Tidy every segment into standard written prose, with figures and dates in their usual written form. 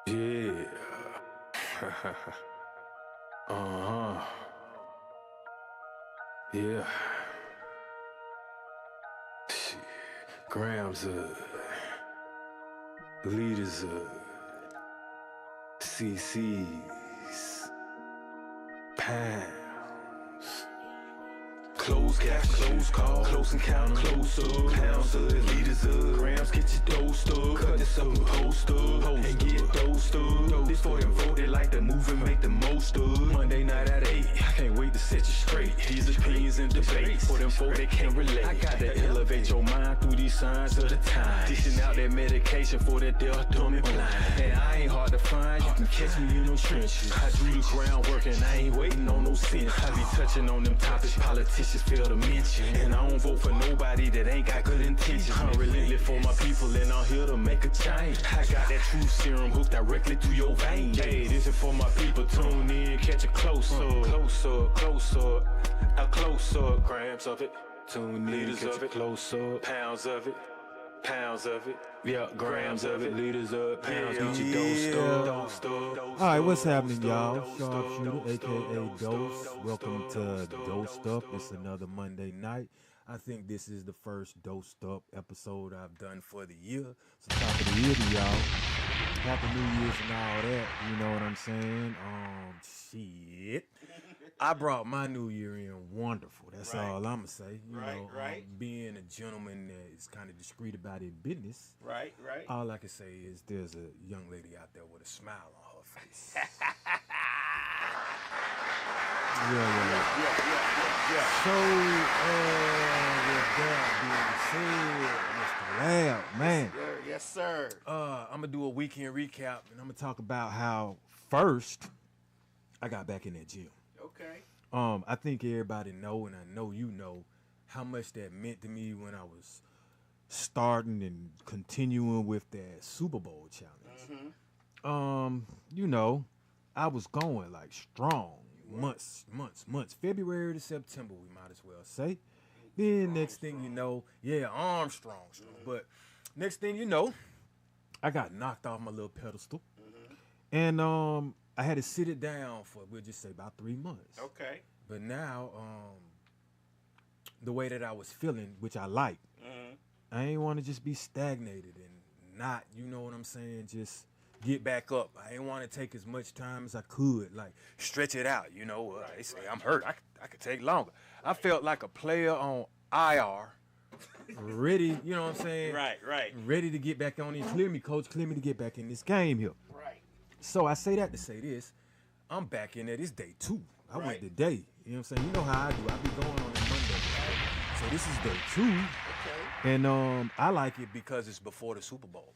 Yeah. Yeah. Shit. Grams leaders CC's pounds. Close cash, close call, close encounter, close up, pounds of leaders of grams, get your dosed up, cut this up and post up, and get dosed up. This for them voted like the movement, make the most of. Monday night at 8, I can't wait to set you straight. These opinions and debates, for them folk they can't relate. I gotta elevate your mind through these signs of the time. Dishing out that medication for that deaf, dumb and blind. And I ain't hard to find, you can catch me in them trenches. I do the groundwork and I ain't waiting on no sense. I be touching on them topics politicians fail to mention. And I don't vote for nobody that ain't got good intentions. I'm relentless for my people and I'm here to make a change. I got that truth serum hooked directly through your veins. Hey, this is for my people, tune in, catch a close-up. Close-up, close-up, a close-up, grams of it. Tune in, catch a close-up, pounds of it. Pounds of it, yeah, grams of it, liters up, pounds, get you dosed up. Alright, what's happening, y'all? Shootah, aka Dose. Welcome to Dosed Up. It's another Monday night. I think this is the first Dosed Up episode I've done for the year. It's the top of the year to y'all. Happy New Year's and all that, you know what I'm saying? Shit. I brought my new year in wonderful. That's all I'm gonna say. You know, being a gentleman that is kind of discreet about his business. Right. All I can say is there's a young lady out there with a smile on her face. Yeah. So, with that being said, Mr. Lab, man. Yes, sir. I'm gonna do a weekend recap and I'm gonna talk about how first I got back in that gym. Okay. I think everybody know, and I know you know, how much that meant to me when I was starting and continuing with that Super Bowl challenge. You know, I was going like strong, months. February to September, we might as well say. Then next thing you know, arm strong. But next thing you know, I got knocked off my little pedestal. And I had to sit it down for, we'll just say, about 3 months. Okay. But now, the way that I was feeling, which I like, I ain't want to just be stagnated and not, you know what I'm saying, just get back up. I ain't want to take as much time as I could, like stretch it out, you know. They say I'm hurt. I could take longer. I felt like a player on IR, ready, you know what I'm saying? Right. Ready to get back on it. Clear me, coach. Clear me to get back in this game here. Right. So I say that to say this. I'm back in there. It's day 2. I went today. You know what I'm saying? You know how I do. I be going on a Monday. So this is day 2. Okay. And I like it because it's before the Super Bowl.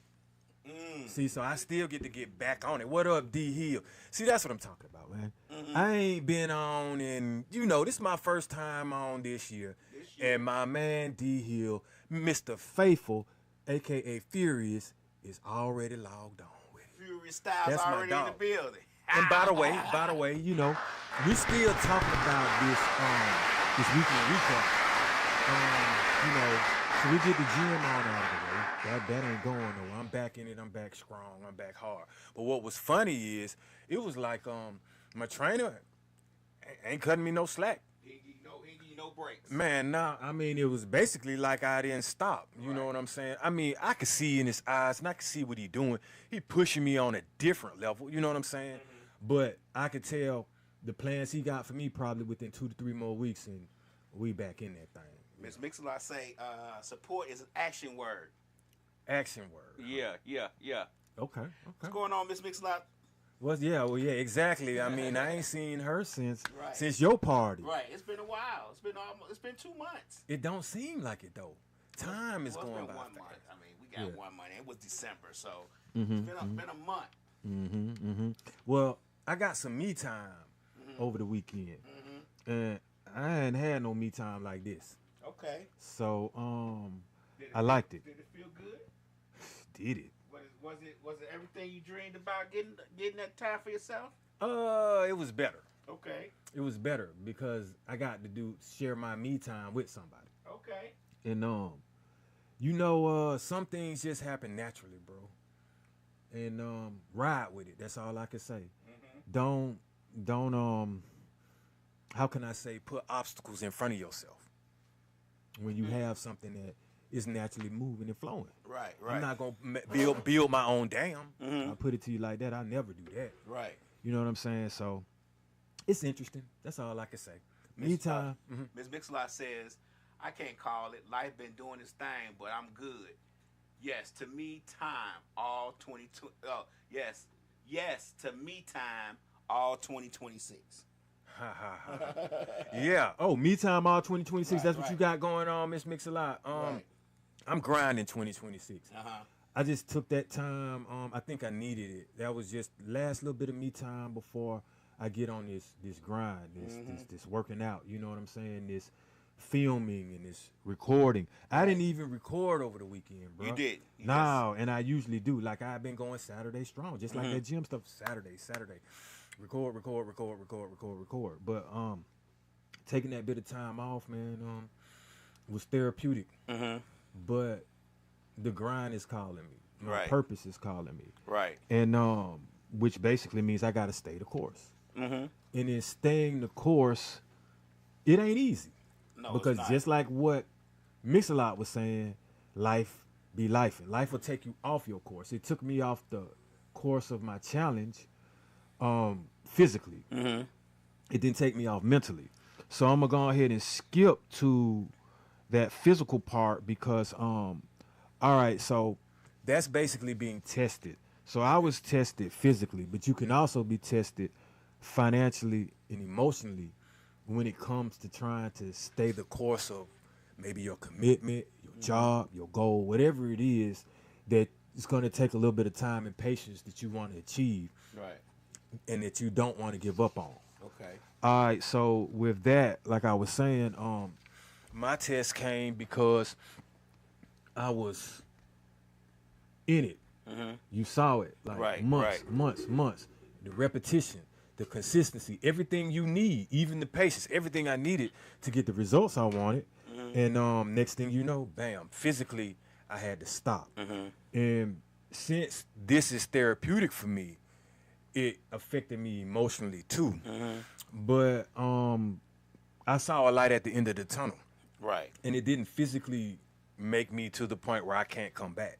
See, so I still get to get back on it. What up, D Hill? See, that's what I'm talking about, man. I ain't been on, and you know, this is my first time on this year. And my man D Hill, Mr. Faithful, aka Furious, is already logged on with it. Furious Styles That's my already in dog. the building. And by the way, you know, we still talking about this weekend recap. You know, so we get the gym on out of the way. That ain't going nowhere. I'm back in it. I'm back strong. I'm back hard. But what was funny is it was like my trainer ain't cutting me no slack. He give you no breaks. Man, nah. I mean, it was basically like I didn't stop. You know what I'm saying? I mean, I could see in his eyes, and I could see what he doing. He pushing me on a different level. You know what I'm saying? But I could tell the plans he got for me probably within 2 to 3 more weeks, and we back in that thing. Miss Mix-a-Lot say support is an action word. Action word. Yeah. Okay. What's going on, Miss Mix-a-Lot? Well, exactly. I mean, I ain't seen her since your party. Right. It's been a while. It's been 2 months. It don't seem like it though. Time is going by. 1 month. I mean, we got 1 month. It was December, so it's been a month. Well, I got some me time over the weekend, and I ain't had no me time like this. Okay. So, I liked it. Did it feel good? Did it? Was it everything you dreamed about getting that time for yourself? It was better. Okay. It was better because I got to share my me time with somebody. Okay. And you know, some things just happen naturally, bro. and ride with it. That's all I can say. Don't how can I say, put obstacles in front of yourself when you have something that is naturally moving and flowing. Right. I'm not gonna build my own dam. I put it to you like that. I never do that. Right. You know what I'm saying? So it's interesting. That's all I can say. Meantime, Miss Mix-a-Lot says, I can't call it. Life been doing its thing, but I'm good. Yes, to me, time all 22. Yes, to me, time all 2026. Yeah. Oh, me time all 2026. That's what you got going on, Miss Mix-a-Lot. I'm grinding 2026. I just took that time. I think I needed it. That was just last little bit of me time before I get on this grind, this working out. You know what I'm saying? This filming and this recording. I didn't even record over the weekend, bro. You did? No, and I usually do. Like I've been going Saturday strong, just like that gym stuff. Saturday. Record. But taking that bit of time off, man, was therapeutic. But the grind is calling me. My purpose is calling me. Right. And which basically means I gotta stay the course. And in staying the course, it ain't easy. No, because just like what Mix-a-Lot was saying, life be life, and life will take you off your course. It took me off the course of my challenge physically. It didn't take me off mentally. So I'm gonna go ahead and skip to that physical part because all right, so that's basically being tested. So I was tested physically, but you can also be tested financially and emotionally when it comes to trying to stay the course of maybe your commitment, your job, your goal, whatever it is that it's going to take a little bit of time and patience that you want to achieve. Right. And that you don't want to give up on. Okay. All right, so with that, like I was saying, my test came because I was in it. You saw it, like months. The repetition, the consistency, everything you need, even the patience, everything I needed to get the results I wanted. And next thing you know, bam, physically I had to stop. And since this is therapeutic for me, it affected me emotionally too. But I saw a light at the end of the tunnel. Right. And it didn't physically make me to the point where I can't come back.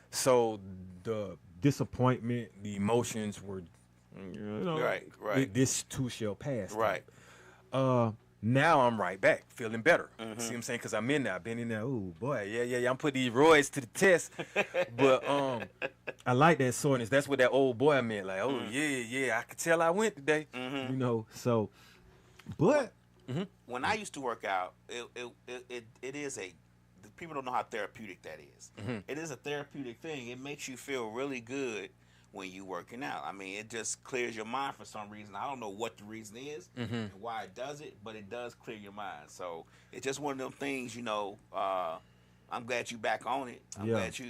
So the disappointment, the emotions were, you know, right. This too shall pass. Right. Now I'm right back, feeling better. See what I'm saying? Because I'm in there. I've been in there. Ooh, boy, yeah. I'm putting these roids to the test. But I like that soreness. That's what that old boy meant. Like, oh, yeah, I could tell I went today. You know, so, but. When I used to work out, it is a, people don't know how therapeutic that is. It is a therapeutic thing. It makes you feel really good when you working out. I mean, it just clears your mind for some reason. I don't know what the reason is and why it does it, but it does clear your mind. So it's just one of them things, you know. I'm glad you back on it. I'm glad you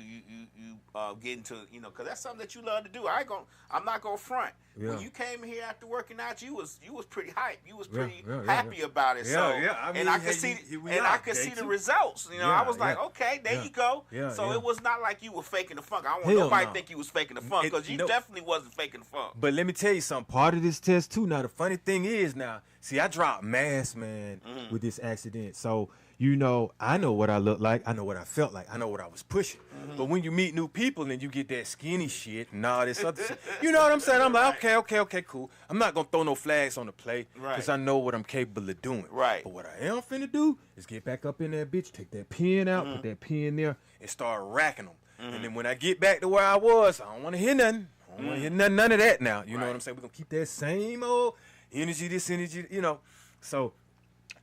get into, you know, because that's something that you love to do. I'm not gonna front. When you came here after working out, you was pretty hyped. You was pretty happy about it. I mean, and I could see the results. You know, I was like, okay, there you go. So it was not like you were faking the funk. I don't want nobody to think you was faking the funk, because you definitely wasn't faking the funk. But let me tell you something. Part of this test too. Now the funny thing is, see, I dropped mass, man, with this accident. So, you know, I know what I look like. I know what I felt like. I know what I was pushing. But when you meet new people and you get that skinny shit and all this other shit, you know what I'm saying? I'm like, okay, cool. I'm not going to throw no flags on the play because I know what I'm capable of doing. Right. But what I am finna do is get back up in that bitch, take that pen out, put that pen there, and start racking them. And then when I get back to where I was, I don't want to hear nothing. I don't want to hear none of that now. You know what I'm saying? We're going to keep that same old energy, this energy, you know. So,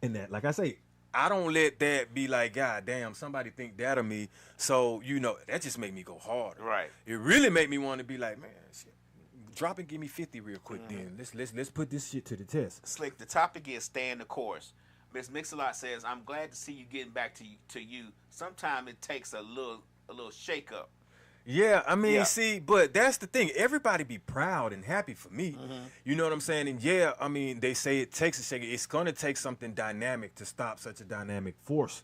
and that, like I say, I don't let that be like, God damn, somebody think that of me. So, you know, that just make me go harder. Right. It really make me want to be like, man, shit, drop and give me 50 real quick then. Let's put this shit to the test. Slick, the topic is staying the course. Miss Mix-a-Lot says, I'm glad to see you getting back to you. Sometimes it takes a little shake up. Yeah, I mean, see, but that's the thing. Everybody be proud and happy for me. You know what I'm saying? And yeah, I mean, they say it takes a shake. It's going to take something dynamic to stop such a dynamic force.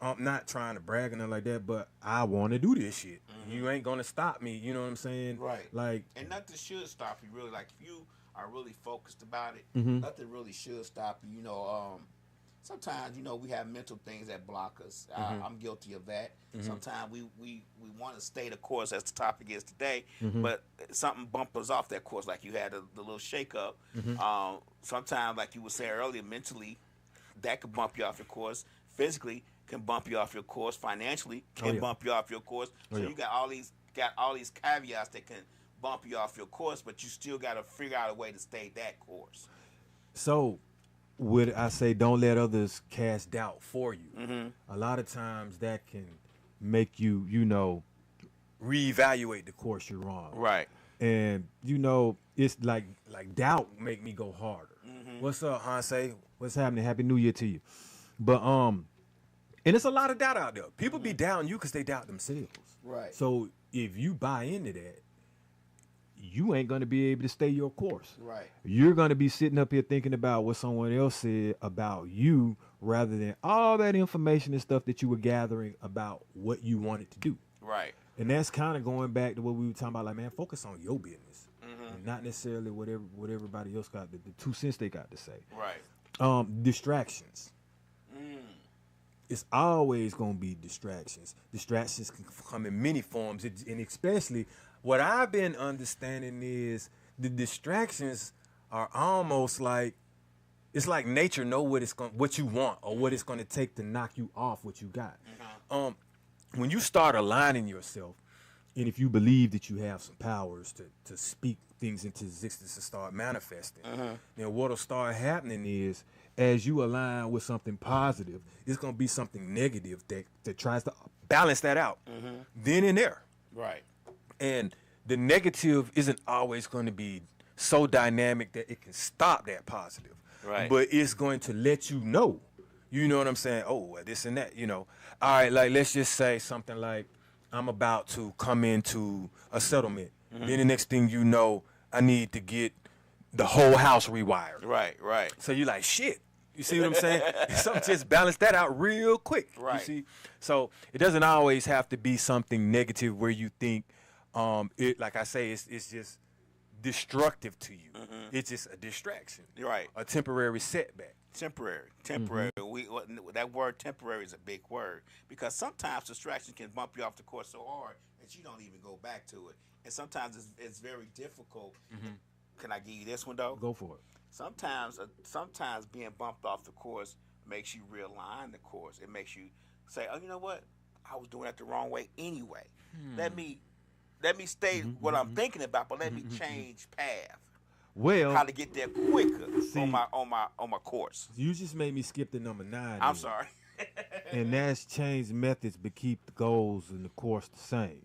I'm not trying to brag or nothing like that, but I want to do this shit. You ain't gonna stop me. You know what I'm saying? Right. Like, and nothing should stop you really. Like if you are really focused about it, Mm-hmm. nothing really should stop you. Sometimes we have mental things that block us. Mm-hmm. I'm guilty of that. Sometimes we want to stay the course as the topic is today, Mm-hmm. but something bumps us off that course. Like you had the little shake up. Mm-hmm. Sometimes, like you were saying earlier, mentally that could bump you off your course. Physically can bump you off your course. Financially can yeah. bump you off your course. So yeah. you got all these caveats that can bump you off your course, but you still got to figure out a way to stay that course. So, would I say don't let others cast doubt for you? Mm-hmm. A lot of times that can make you, reevaluate the course you're on. Right. And it's like doubt make me go harder. Mm-hmm. What's up, Hanse? What's happening? Happy New Year to you. But and it's a lot of doubt out there. People be doubting you because they doubt themselves. Right. So if you buy into that, you ain't gonna be able to stay your course. Right. You're gonna be sitting up here thinking about what someone else said about you rather than all that information and stuff that you were gathering about what you wanted to do. Right. And that's kind of going back to what we were talking about, like, man, focus on your business, and not necessarily what everybody else got, the 2 cents they got to say. Right. Distractions. It's always going to be distractions. Distractions can come in many forms, and especially what I've been understanding is the distractions are almost like, it's like nature know what you want or what it's going to take to knock you off what you got. When you start aligning yourself, and if you believe that you have some powers to speak things into existence and start manifesting, then what'll start happening is, as you align with something positive, it's going to be something negative that tries to balance that out then and there. Right. And the negative isn't always going to be so dynamic that it can stop that positive. Right. But it's going to let you know. You know what I'm saying? Oh, well, this and that, All right, like, let's just say something like, I'm about to come into a settlement. Then the next thing you know, I need to get the whole house rewired. Right. Right. So you're like, shit. You see what I'm saying? Something just balance that out real quick. Right. You see? So it doesn't always have to be something negative where you think, like I say, it's just destructive to you. It's just a distraction. Right. A temporary setback. Temporary. That word temporary is a big word because sometimes distraction can bump you off the course so hard that you don't even go back to it, and sometimes it's very difficult. Can I give you this one though? Go for it. Sometimes being bumped off the course makes you realign the course. It makes you say, oh, you know what? I was doing that the wrong way anyway. Let me stay what I'm thinking about, but let me change path. Well, How to get there quicker See- on my course. you just made me skip to number 9. I'm then. sorry. And that's change methods but keep the goals and the course the same.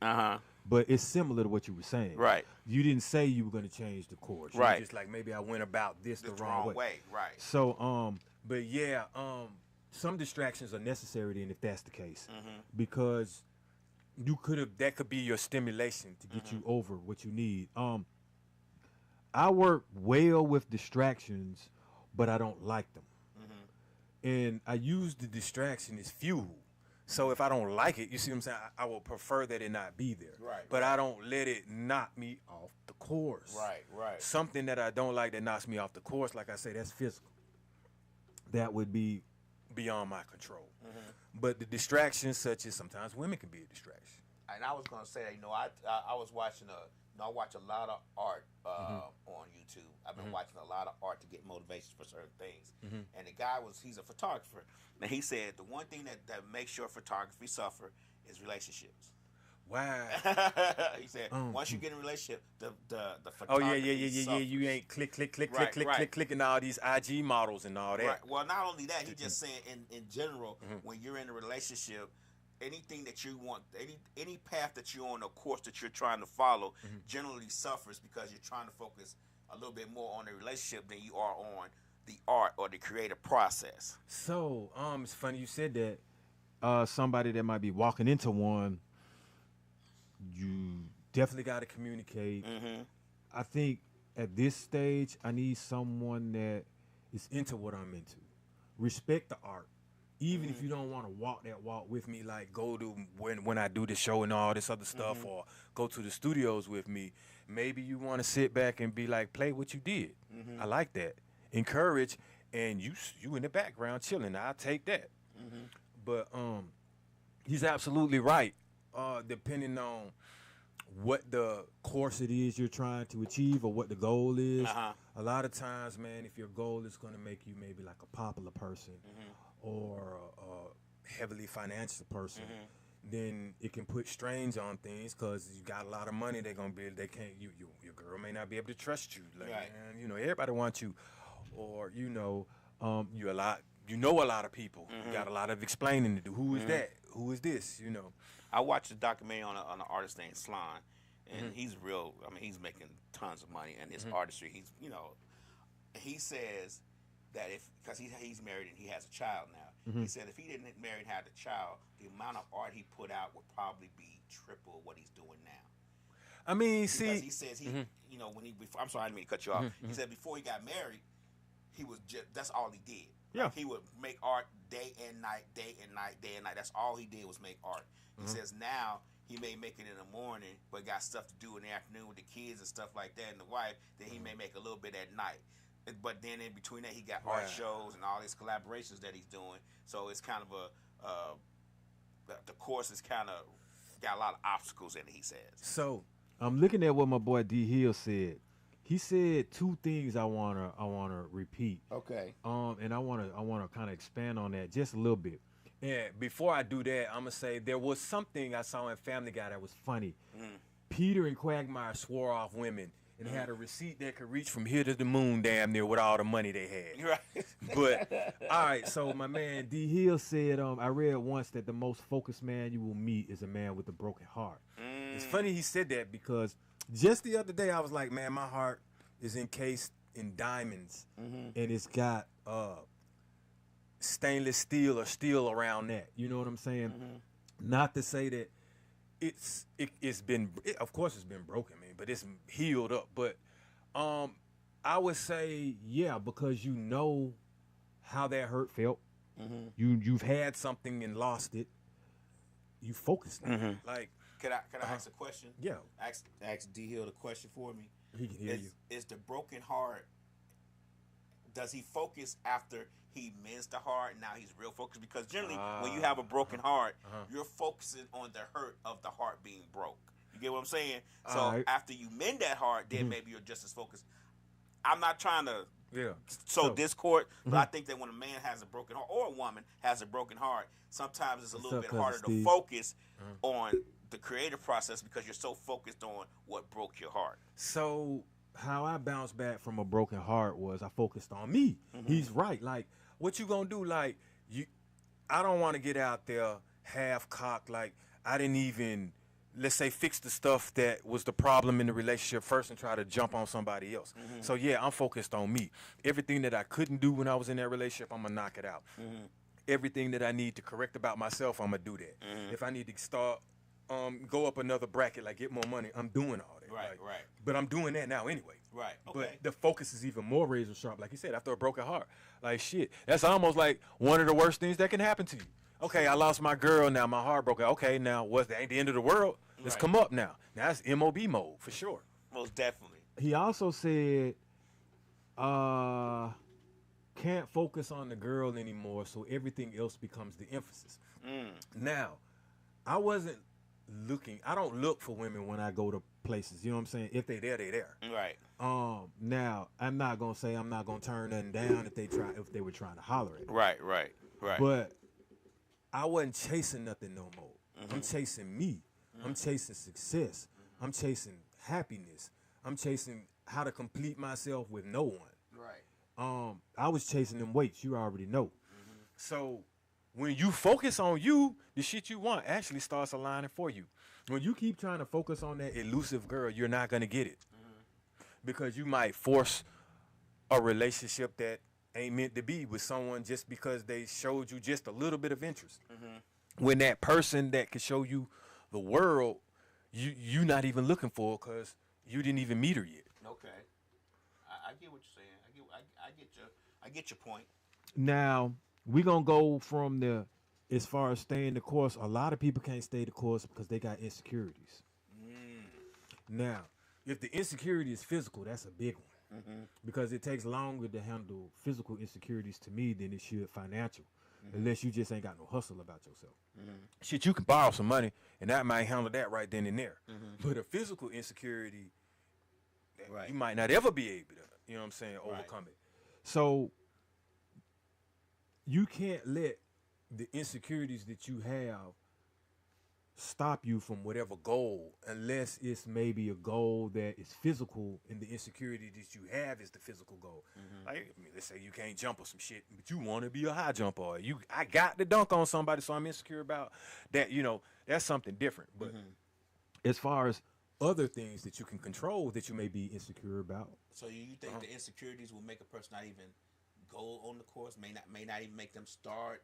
But it's similar to what you were saying. Right. You didn't say you were going to change the course. You Right. were just like, maybe I went about this the wrong way. Right. So, but yeah, some distractions are necessary then if that's the case, because that could be your stimulation to get you over what you need. I work well with distractions, but I don't like them, and I use the distraction as fuel. So if I don't like it, you see what I'm saying? I will prefer that it not be there. Right. But I don't let it knock me off the course. Right. Something that I don't like that knocks me off the course, like I say, that's physical. That would be beyond my control. But the distractions, such as sometimes women can be a distraction. And I was gonna say that, I was watching I watch a lot of art on YouTube. I've been watching a lot of art to get motivation for certain things. And the guy he's a photographer, and he said the one thing that makes your photography suffer is relationships. Wow. He said once you get in a relationship, the Oh photography yeah. suffers. You ain't Right. clicking all these IG models and all that. Right. Well, not only that, he just saying in general, when you're in a relationship, anything that you want, any path that you're on, a course that you're trying to follow, generally suffers because you're trying to focus a little bit more on the relationship than you are on the art or the creative process. So, it's funny you said that. Somebody that might be walking into one, you definitely got to communicate. I think at this stage, I need someone that is into what I'm into. Respect the art. Even if you don't want to walk that walk with me, like go to when I do the show and all this other stuff, or go to the studios with me, maybe you want to sit back and be like, play what you did. I like that. Encourage, and you in the background chilling. I'll take that. But he's absolutely right. Depending on what the course it is you're trying to achieve or what the goal is, a lot of times, man, if your goal is going to make you maybe like a popular person or a heavily financial person, then it can put strains on things because you got a lot of money. They're gonna be, they can't. Your girl may not be able to trust you. Like, man, you know, everybody wants you, or you know, you a lot. You know a lot of people. You got a lot of explaining to do. Who is that? Who is this? You know. I watched a documentary on an artist named Slime, and he's real. I mean, he's making tons of money, and his artistry. He's, you know, he says that because he's married and he has a child now. He said if he didn't marry and have a child, the amount of art he put out would probably be triple what he's doing now. I mean, because see, he says you know, when I'm sorry, I didn't mean to cut you off. He said before he got married, he was just, that's all he did. Yeah. Like, he would make art day and night, day and night, day and night. That's all he did was make art. He says now he may make it in the morning, but got stuff to do in the afternoon with the kids and stuff like that and the wife. Then he may make a little bit at night. But then in between that, he got art shows and all these collaborations that he's doing. So it's kind of the course is kind of got a lot of obstacles in it, he says. So I'm looking at what my boy D Hill said. He said two things I wanna repeat. Okay. And I wanna kind of expand on that just a little bit. And before I do that, I'm gonna say there was something I saw in Family Guy that was funny. Peter and Quagmire swore off women and had a receipt that could reach from here to the moon damn near with all the money they had. Right. But all right, so my man D Hill said, I read once that the most focused man you will meet is a man with a broken heart. It's funny he said that because just the other day I was like, man, my heart is encased in diamonds and it's got stainless steel or steel around that. You know what I'm saying? Not to say that it's been, of course it's been broken, man, but it's healed up. But I would say, yeah, because you know how that hurt felt. You've had something and lost it. You focused on it. Like, Can I ask a question? Yeah. Ask D Hill the question for me. He can hear you. Is the broken heart, does he focus after he mends the heart and now he's real focused? Because generally when you have a broken heart, you're focusing on the hurt of the heart being broke. You get what I'm saying? So after you mend that heart, then maybe you're just as focused. I'm not trying to sow discord, but I think that when a man has a broken heart or a woman has a broken heart, sometimes it's a little bit harder to focus on the creative process because you're so focused on what broke your heart. So how I bounced back from a broken heart was I focused on me. He's right. Like, what you gonna do? Like, I don't want to get out there half cocked. Like, I didn't even, let's say, fix the stuff that was the problem in the relationship first and try to jump on somebody else. So yeah, I'm focused on me. Everything that I couldn't do when I was in that relationship, I'm gonna knock it out. Everything that I need to correct about myself, I'm gonna do that. If I need to start, go up another bracket, like get more money, I'm doing all that. Right, like, right. But I'm doing that now anyway. Right, okay. But the focus is even more razor sharp, like you said, after a broken heart. Like, shit, that's almost like one of the worst things that can happen to you. Okay, I lost my girl, now my heart broke. Okay, now that ain't the end of the world. Let's come up now. Now that's MOB mode for sure. Most definitely. He also said, can't focus on the girl anymore, so everything else becomes the emphasis. Now, I don't look for women when I go to places. You know what I'm saying? If they there, they there. Right. Now, I'm not gonna say I'm not gonna turn nothing down if they were trying to holler at me. Right. But I wasn't chasing nothing no more. I'm chasing me. I'm chasing success. I'm chasing happiness. I'm chasing how to complete myself with no one. Right. I was chasing them weights. You already know. So when you focus on you, the shit you want actually starts aligning for you. When you keep trying to focus on that elusive girl, you're not gonna get it. Because you might force a relationship that ain't meant to be with someone just because they showed you just a little bit of interest. When that person that could show you the world, you not even looking for because you didn't even meet her yet. Okay. I get what you're saying. I get your point. Now, we gonna go from the as far as staying the course. A lot of people can't stay the course because they got insecurities. Now, if the insecurity is physical, that's a big one because it takes longer to handle physical insecurities to me than it should financial, unless you just ain't got no hustle about yourself. Shit, you can borrow some money and that might handle that right then and there. But a physical insecurity, you might not ever be able to, you know what I'm saying, overcome it. So you can't let the insecurities that you have stop you from whatever goal unless it's maybe a goal that is physical and the insecurity that you have is the physical goal. Like, I mean, let's say you can't jump or some shit, but you want to be a high jumper. Or I got to dunk on somebody, so I'm insecure about that. You know, that's something different. But as far as other things that you can control that you may be insecure about. So you think the insecurities will make a person not even go on the course, may not even make them start?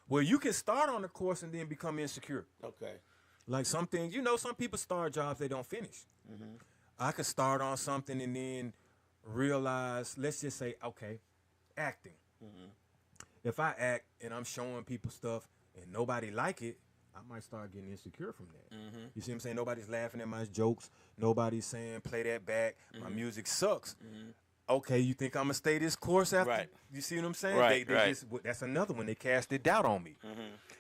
Well, you can start on the course and then become insecure. Okay. Like some things, you know, some people start jobs they don't finish. I could start on something and then realize, let's just say, okay, acting. If I act and I'm showing people stuff and nobody like it, I might start getting insecure from that. You see what I'm saying? Nobody's laughing at my jokes. Nobody's saying, play that back. My music sucks. Okay, you think I'm going to stay this course after? Right. You see what I'm saying? Right, They just, that's another one. They casted doubt on me.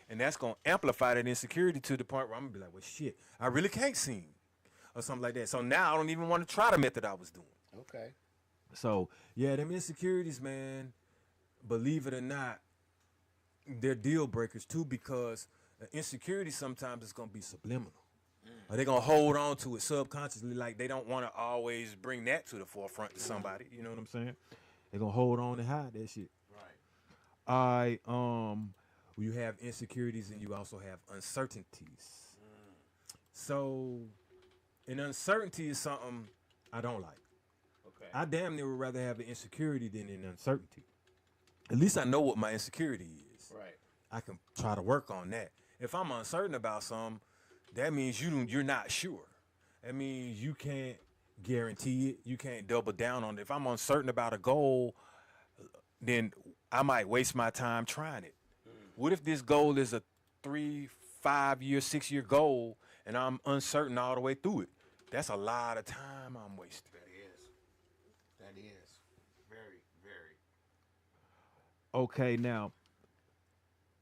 And that's going to amplify that insecurity to the point where I'm going to be like, well, shit, I really can't sing or something like that. So now I don't even want to try the method I was doing. Okay. So, yeah, them insecurities, man, believe it or not, they're deal breakers too because insecurity sometimes is going to be subliminal. Or they're going to hold on to it subconsciously like they don't want to always bring that to the forefront to somebody. You know what I'm saying? They're going to hold on and hide that shit. Right. You have insecurities and you also have uncertainties. So, an uncertainty is something I don't like. Okay. I damn near would rather have an insecurity than an uncertainty. At least I know what my insecurity is. Right. I can try to work on that. If I'm uncertain about something, that means you're not sure. That means you can't guarantee it. You can't double down on it. If I'm uncertain about a goal, then I might waste my time trying it. What if this goal is a 3, 5 year, 6 year goal and I'm uncertain all the way through it? That's a lot of time I'm wasting. That is. Very, very. Okay, now,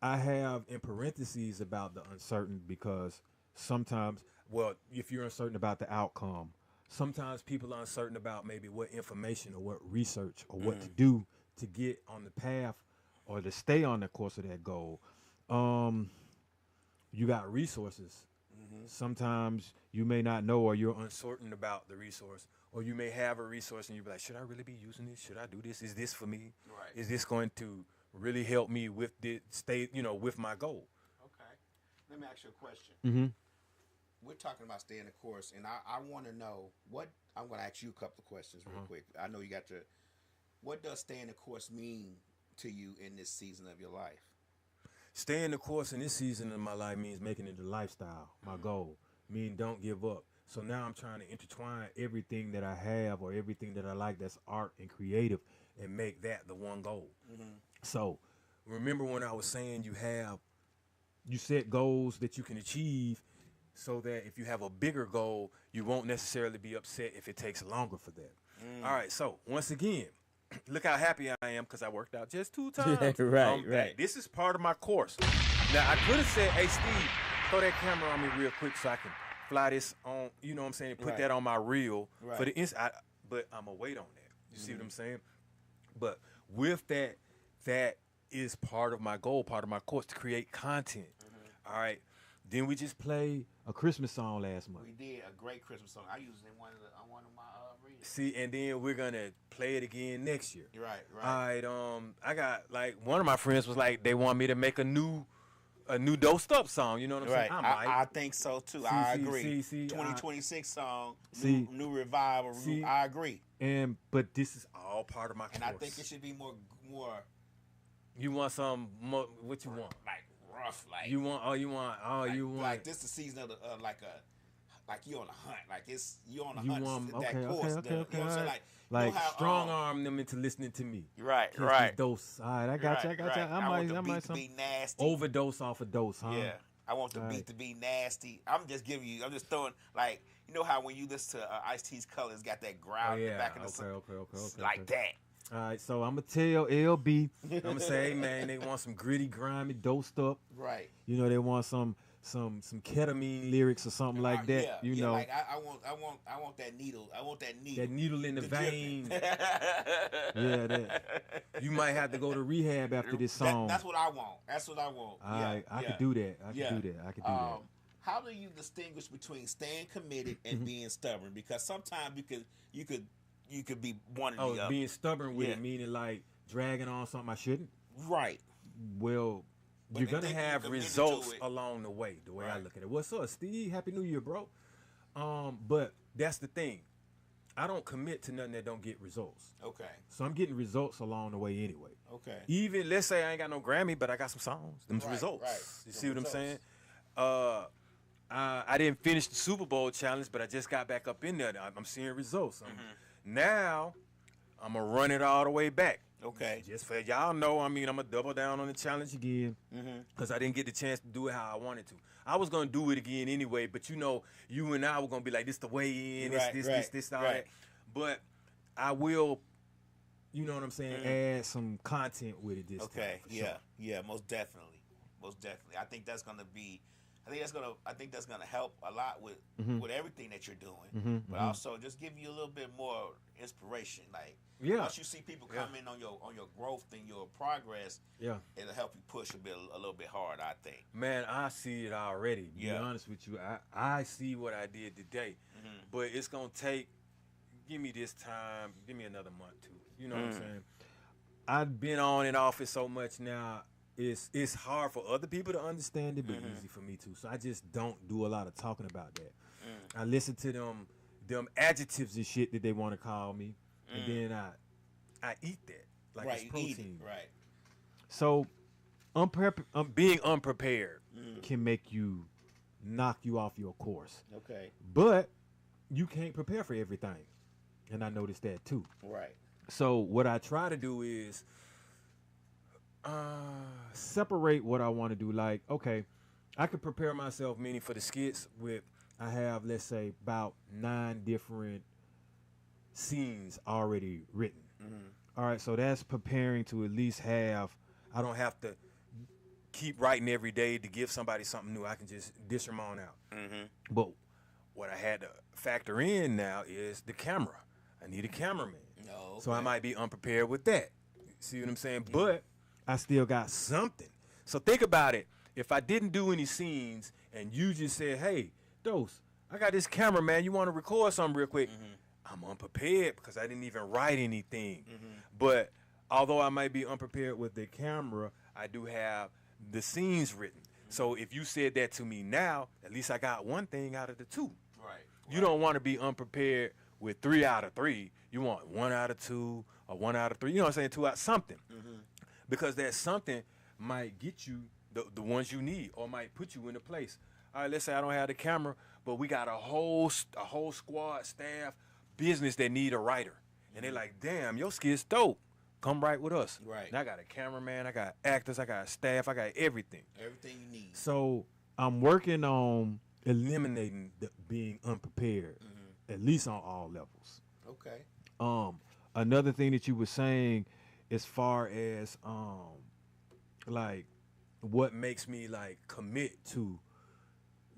I have in parentheses about the uncertain because sometimes, well, if you're uncertain about the outcome, sometimes people are uncertain about maybe what information or what research or what to do to get on the path or to stay on the course of that goal. You got resources. Sometimes you may not know or you're uncertain about the resource, or you may have a resource and you're like, should I really be using this? Should I do this? Is this for me? Right. Is this going to really help me with this, with my goal? Okay. Let me ask you a question. We're talking about staying the course, and I want to know I'm going to ask you a couple of questions real quick. I know you got what does staying the course mean to you in this season of your life? Staying the course in this season of my life means making it a lifestyle, my goal. Mean don't give up. So now I'm trying to intertwine everything that I have or everything that I like that's art and creative and make that the one goal. So remember when I was saying you set goals that you can achieve so that if you have a bigger goal, you won't necessarily be upset if it takes longer for that. All right, so once again, look how happy I am because I worked out just 2 times. Right. This is part of my course. Now, I could have said, hey, Steve, throw that camera on me real quick so I can fly this on, you know what I'm saying, and put that on my reel for the but I'm going to wait on that. You see what I'm saying? But with that is part of my goal, part of my course, to create content. All right. Then we just play a Christmas song last month. We did a great Christmas song. I used it in one of my readings. See, and then we're going to play it again next year. Right. All right. I got, like, one of my friends was like, they want me to make a new dosed up song. You know what I'm saying? I think so, too. I agree. 2026 song, new revival. I agree. But this is all part of my course. And I think it should be more. You want some more? What you want? Like rough, like you want? Like this is the season of the like you on a hunt, like you on a hunt. Okay, You know what I'm saying? Like Like how, strong arm them into listening to me. Right, Catch right. this dose. All right, I got you. I got you. I want the I beat might to be nasty. overdose off a dose, huh? Yeah. I want the beat to be nasty. I'm just throwing, like, you know how when you listen to Ice-T's Colors, got that growl in the back of the song? Okay. Like that. All right, so I'm going to tell LB, I'm going to say, hey, man, they want some gritty, grimy, dosed up. Right. You know, they want some ketamine lyrics or something like that. Yeah, you know, like I want that needle. I want that needle. that needle in the vein. Yeah, that. You might have to go to rehab after this song. That's what I want. That's what I want. I could do that. I could do that. How do you distinguish between staying committed and being stubborn? Because sometimes you could be one or the other. Being stubborn with it, meaning like dragging on something I shouldn't. Right. Well, But you're they gonna think have you're committed results to it. along the way. The way I Right. look at it. What's up, Steve? Happy New Year, bro. But that's the thing. I don't commit to nothing that don't get results. Okay. So I'm getting results along the way anyway. Okay. Even let's say I ain't got no Grammy, but I got some songs. Them's Right, results. right. You Some see what results. I'm saying? I didn't finish the Super Bowl challenge, but I just got back up in there. I'm seeing results. Now I'm gonna run it all the way back. Okay. Just for y'all know, I mean, I'm gonna double down on the challenge again because I didn't get the chance to do it how I wanted to. I was gonna do it again anyway, but you know, you and I were gonna be like, this the way in, Right, this, all that. But I will, you know what I'm saying, add some content with it this time. Okay. For sure. Yeah. Most definitely. I think that's gonna be. I think that's gonna help a lot with everything that you're doing. But also just give you a little bit more inspiration. Like once you see people comment on your growth and your progress, it'll help you push a little bit harder, I think. Man, I see it already. To be honest with you, I see what I did today, but it's gonna take. Give me this time. Give me another month too. You know what I'm saying? I've been on and off it so much now. It's hard for other people to understand it, but easy for me too. So I just don't do a lot of talking about that. I listen to them adjectives and shit that they want to call me, and then I eat that like it's protein. Right. So being unprepared can make you knock you off your course. Okay. But you can't prepare for everything, and I noticed that too. Right. So what I try to do is separate what I want to do. Like, okay, I could prepare myself, meaning for the skits I have, let's say, about 9 different scenes already written. All right, so that's preparing to at least have, I don't have to keep writing every day to give somebody something new. I can just dish them on out. But what I had to factor in now is the camera. I need a cameraman. So I might be unprepared with that. See what I'm saying? But I still got something. So think about it. If I didn't do any scenes and you just said, hey, Dose, I got this camera, man. You want to record something real quick? I'm unprepared because I didn't even write anything. But although I might be unprepared with the camera, I do have the scenes written. So if you said that to me now, at least I got one thing out of the 2. Right. You don't want to be unprepared with 3 out of 3. You want 1 out of 2 or 1 out of 3. You know what I'm saying? 2 out something. Because that something might get you the ones you need or might put you in a place. All right, let's say I don't have the camera, but we got a whole squad, staff, business that need a writer. And they're like, damn, your skit's dope. Come write with us. Right. And I got a cameraman, I got actors, I got staff, I got everything. Everything you need. So I'm working on eliminating being unprepared, at least on all levels. Okay. Another thing that you were saying as far as like what makes me like commit to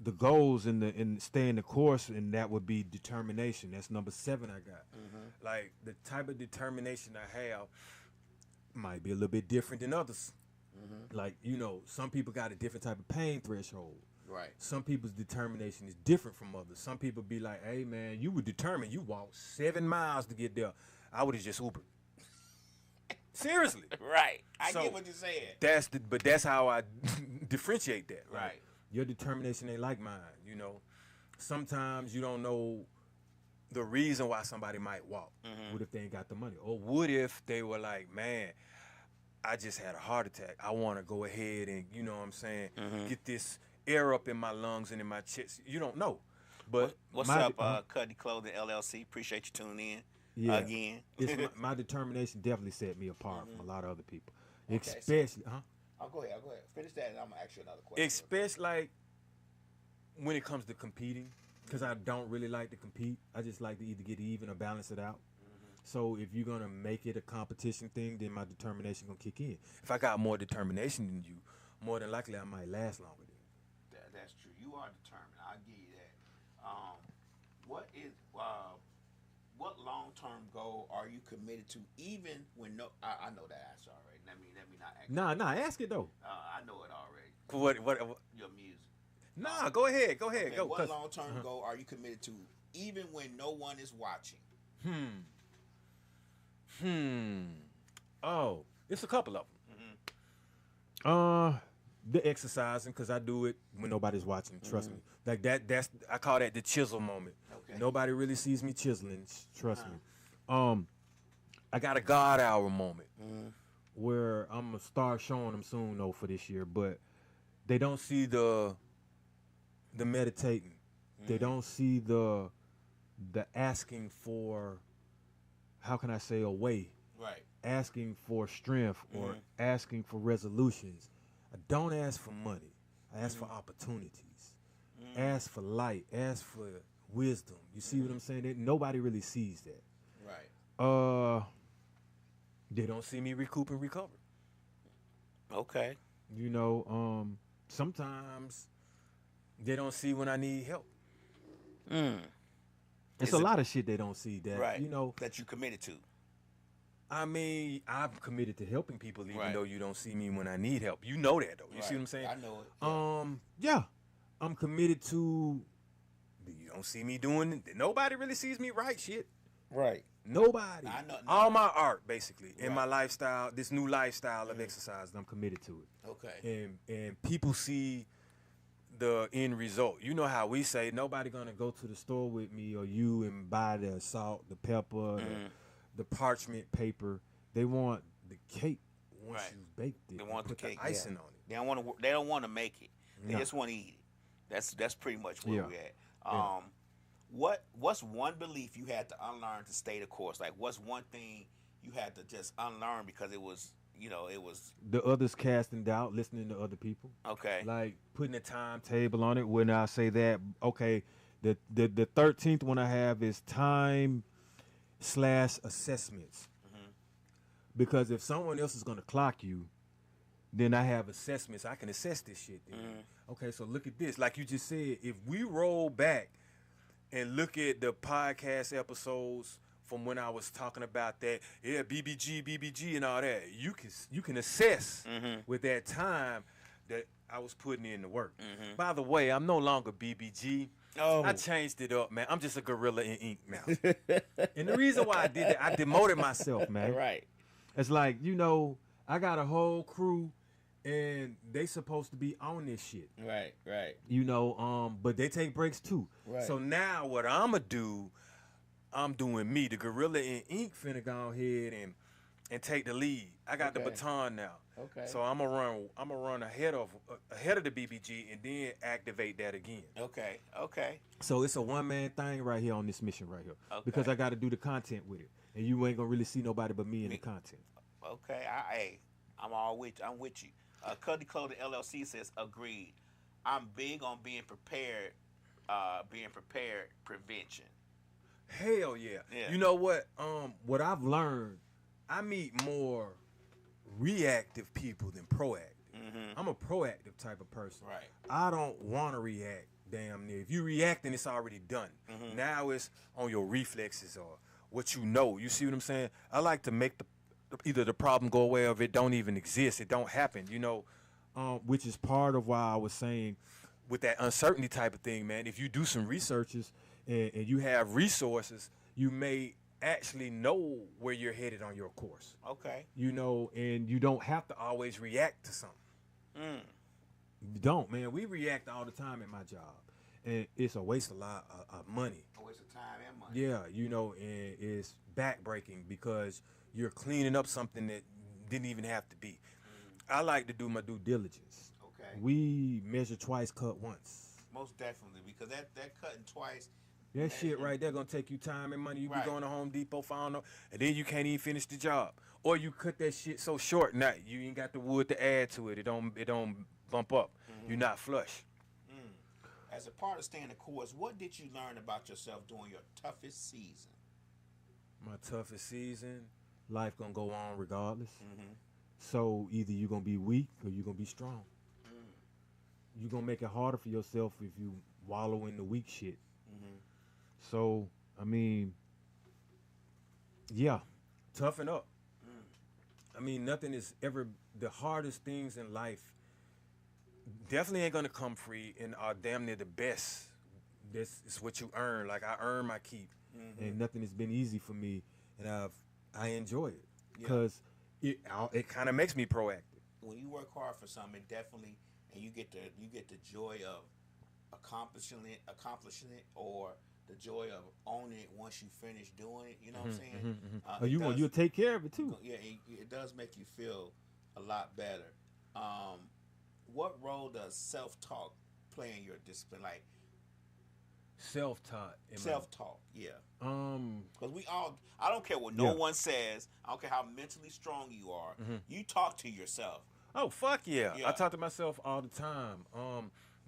the goals and staying the course, and that would be determination. That's number 7 I got. Like the type of determination I have might be a little bit different than others. Like, you know, some people got a different type of pain threshold. Right. Some people's determination is different from others. Some people be like, hey man, you were determined. You walked 7 miles to get there. I would have just Ubered. Seriously. Right. I So, get what you're saying. But that's how I differentiate that. Like, Right. your determination ain't like mine, you know. Sometimes you don't know the reason why somebody might walk. What if they ain't got the money? Or what if they were like, man, I just had a heart attack. I want to go ahead and, you know what I'm saying, get this air up in my lungs and in my chest. You don't know. But What's up, Cuddy Clothing LLC? Appreciate you tuning in. Yeah. again. It's my determination definitely set me apart from a lot of other people. Okay, Especially, I'll go ahead. Finish that, and I'm gonna ask you another question. especially like when it comes to competing, because I don't really like to compete. I just like to either get even or balance it out. So if you're gonna make it a competition thing, then my determination gonna kick in. If I got more determination than you, more than likely I might last longer than you. That's true. You are determined. I'll give you that. What long-term goal are you committed to, even when I know that answer already. Let me not ask. Nah, ask it though. I know it already. What? Your music. Nah, go ahead, Okay, go. what long-term goal are you committed to, even when no one is watching? Oh, it's a couple of them. The exercising, because I do it when nobody's watching. Trust me. Like that's I call that the chisel moment. Okay. Nobody really sees me chiseling. Trust me. I got a God hour moment where I'm gonna start showing them soon though for this year, but they don't see the meditating. They don't see the asking for, how can I say, a way. Right. Asking for strength or asking for resolutions. I don't ask for money. I ask for opportunities. Ask for light. Ask for wisdom. You see what I'm saying? Nobody really sees that. Right. They don't see me recoup and recover. Okay. You know, sometimes they don't see when I need help. It's a lot of shit they don't see that, right. you know. That you committed to. I mean, I'm committed to helping people even Right. though you don't see me when I need help. You know that, though. You see what I'm saying? I know it. Yeah. I'm committed to, you don't see me doing, nobody really sees me right shit. Right. Nobody. I know. All my art, basically, and Right. my lifestyle, this new lifestyle of exercise, and I'm committed to it. Okay. And people see the end result. You know how we say, nobody gonna go to the store with me or you and buy the salt, the pepper, the parchment paper. They want the cake once Right. you baked it. They want the put cake, icing on it. They don't want to. They don't want to make it. They No. just want to eat it. That's pretty much where Yeah. we're at. Yeah. What's one belief you had to unlearn to stay the course? Like, what's one thing you had to just unlearn because it was The others casting doubt, listening to other people. okay. Like putting a timetable on it. When I say that, okay, the 13th one I have is time/assessments. Because if someone else is gonna clock you, then I have assessments. I can assess this shit. Then. Okay, so look at this. Like you just said, if we roll back and look at the podcast episodes from when I was talking about that, BBG, and all that, you can assess with that time that I was putting in the work. By the way, I'm no longer BBG. Oh. I changed it up, man. I'm just a gorilla in ink now. And the reason why I did that, I demoted myself, man. Right. It's like, you know, I got a whole crew and they supposed to be on this shit. Right. You know, but they take breaks too. Right. So now what I'ma do, I'm doing me. The gorilla in ink finna go ahead and take the lead. I got the baton now. Okay. So I'm gonna run ahead of the BBG and then activate that again. Okay. So it's a one-man thing right here on this mission right here. Okay. Because I got to do the content with it. And you ain't going to really see nobody but me in the content. Okay. I'm with you. Cuddy Clothing LLC says agreed. I'm big on being prepared. Prevention. Hell yeah. Yeah. You know what? What I've learned, I meet more reactive people than proactive. I'm a proactive type of person. Right. I don't want to react damn near. If you reacting, it's already done. Now it's on your reflexes or what you know. You see what I'm saying? I like to make either the problem go away or if it don't even exist, it don't happen, you know, which is part of why I was saying with that uncertainty type of thing, man, if you do some researches and you have resources, you may actually know where you're headed on your course. Okay. You know, and you don't have to always react to something. You don't, man. We react all the time at my job. And it's a waste of a lot of money. A waste of time and money. Yeah, you know, and it's backbreaking because you're cleaning up something that didn't even have to be. I like to do my due diligence. Okay. We measure twice, cut once. Most definitely, because that cutting twice, That shit right there gonna take you time and money. You be Right. going to Home Depot, found out, and then you can't even finish the job. Or you cut that shit so short, now you ain't got the wood to add to it. It don't bump up. You're not flush. As a part of staying the course, what did you learn about yourself during your toughest season? My toughest season, life gonna go on regardless. So either you're gonna be weak or you're gonna be strong. You're gonna make it harder for yourself if you wallow in the weak shit. So I mean, yeah, toughen up. I mean, nothing is ever the hardest things in life. Definitely ain't gonna come free and are damn near the best. This is what you earn. Like I earn my keep, and nothing has been easy for me, and I enjoy it because it kind of makes me proactive. When you work hard for something, it definitely, and you get the joy of accomplishing it, or the joy of owning it once you finish doing it. You know what I'm saying? You'll take care of it too. Yeah, it does make you feel a lot better. What role does self-talk play in your discipline? Like Self-taught. self-talk, yeah. Because I don't care what Yeah. one says. I don't care how mentally strong you are. You talk to yourself. Oh fuck yeah. Yeah. I talk to myself all the time.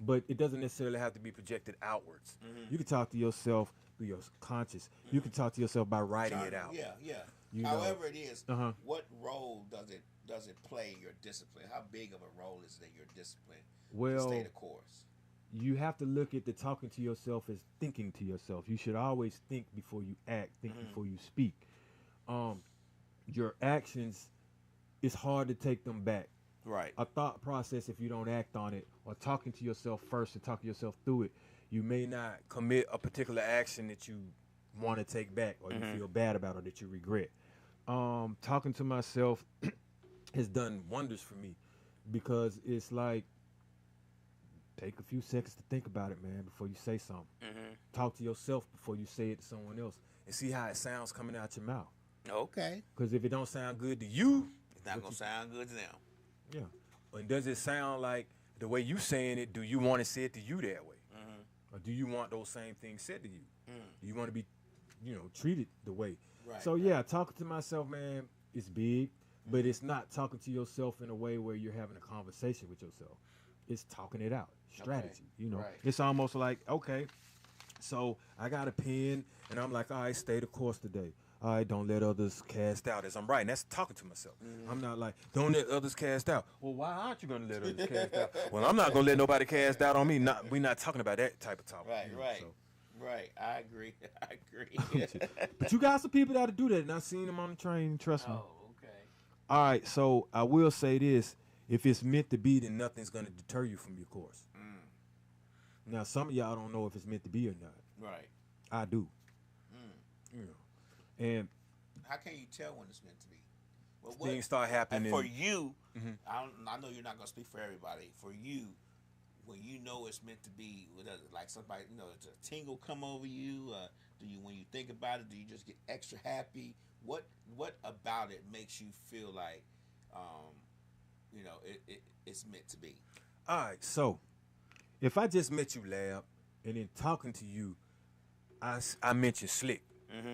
But it doesn't necessarily have to be projected outwards. You can talk to yourself through your conscious. You can talk to yourself by writing it out. Yeah, yeah. You know. However it is, what role does it play in your discipline? How big of a role is it in your discipline to Well, stay the course? you have to look at the talking to yourself as thinking to yourself. You should always think before you act, think before you speak. Your actions, it's hard to take them back. Right. A thought process, if you don't act on it, or talking to yourself first and talking yourself through it, you may not commit a particular action that you want to take back or you feel bad about or that you regret. Talking to myself has done wonders for me because it's like, take a few seconds to think about it, man, before you say something. Talk to yourself before you say it to someone else and see how it sounds coming out your mouth. Okay. Because if it don't sound good to you, It's not gonna sound good to them. yeah. And does it sound like the way you saying it, do you want to say it to you that way? Or do you want those same things said to you? Do you want to be, treated the way? Right, So, yeah, talking to myself, man, is big, but it's not talking to yourself in a way where you're having a conversation with yourself. It's talking it out, strategy, Right. It's almost like, okay, so I got a pen, and I'm like, all right, stay the course today. All right, don't let others cast out as I'm writing. That's talking to myself. I'm not like, don't let others cast out. Well, why aren't you going to let others cast out? Well, I'm not going to let nobody cast out on me. We're not talking about that type of talk. Right, right. So. Right. I agree. I agree. But you got some people that'll do that, and I've seen them on the train, trust me. Oh, okay. All right, so I will say this. If it's meant to be, then nothing's going to deter you from your course. Now, some of y'all don't know if it's meant to be or not. Right. I do. And How can you tell when it's meant to be? Well, things start happening. And for you, I know you're not gonna speak for everybody. For you, when you know it's meant to be, like somebody, does a tingle come over you? Do you, when you think about it, do you just get extra happy? What about it makes you feel like, it's meant to be? All right, so if I just met you, Lab, and then talking to you, I mentioned Slick,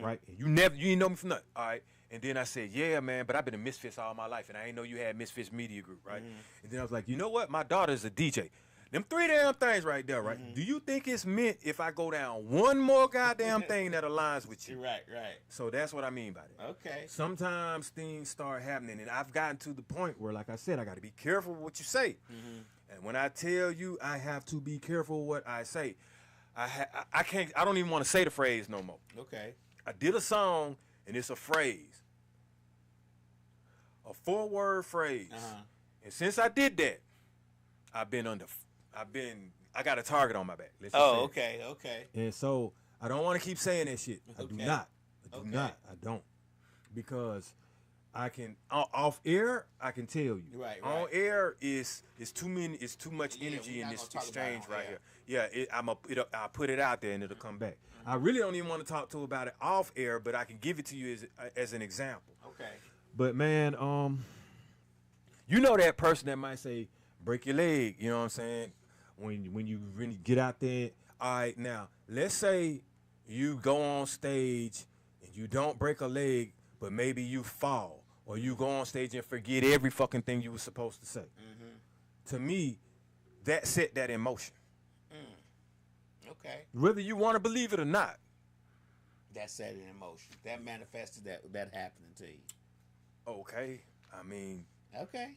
right? And you ain't know me from nothing, all right? And then I said, yeah, man, but I've been a Misfits all my life, and I ain't know you had Misfits Media Group, right? And then I was like, you know what? My daughter's a DJ. Them 3 damn things right there, right? Do you think it's meant if I go down one more goddamn thing that aligns with you? Right. So that's what I mean by that. Okay. Sometimes things start happening, and I've gotten to the point where, like I said, I got to be careful with what you say. And when I tell you, I have to be careful what I say. I can't. I don't even want to say the phrase no more. Okay. I did a song, and it's a phrase, a 4-word phrase. And since I did that, I got a target on my back. Let's just say it. Okay. And so I don't want to keep saying that shit. I do Okay. not. I don't. Because I can off air, I can tell you. Right. On air is too much Yeah, energy we're in not this gonna talk about exchange it on right air. here. Yeah, I'll put it out there and it'll come back. I really don't even want to talk about it off air, but I can give it to you as an example. Okay. But man, you know that person that might say, break your leg, you know what I'm saying? When you really get out there, all right, now, let's say, you go on stage and you don't break a leg, but maybe you fall, or you go on stage and forget every fucking thing you were supposed to say. To me, that set that in motion. Okay. Whether you want to believe it or not. That set it in motion. That manifested that happening to you. Okay. I mean, okay.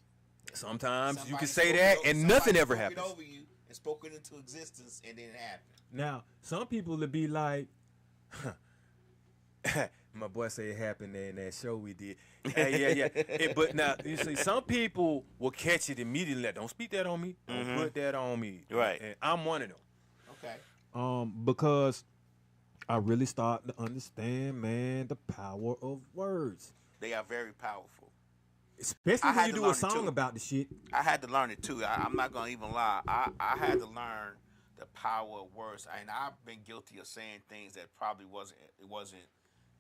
Sometimes you can Somebody say spoke that it- and nothing somebody ever spoke it happens. over you and spoke it into existence, and then it happened. Now, some people will be like, my boy say it happened in that show we did. Yeah. But now, you see, some people will catch it immediately. Like, don't speak that on me. Don't put that on me. Right. And I'm one of them. Okay. Because I really start to understand, man, the power of words. They are very powerful. Especially I when had you to do a learn it, song too. about the shit. I had to learn it too. I'm not gonna even lie. I had to learn the power of words, and I've been guilty of saying things that probably wasn't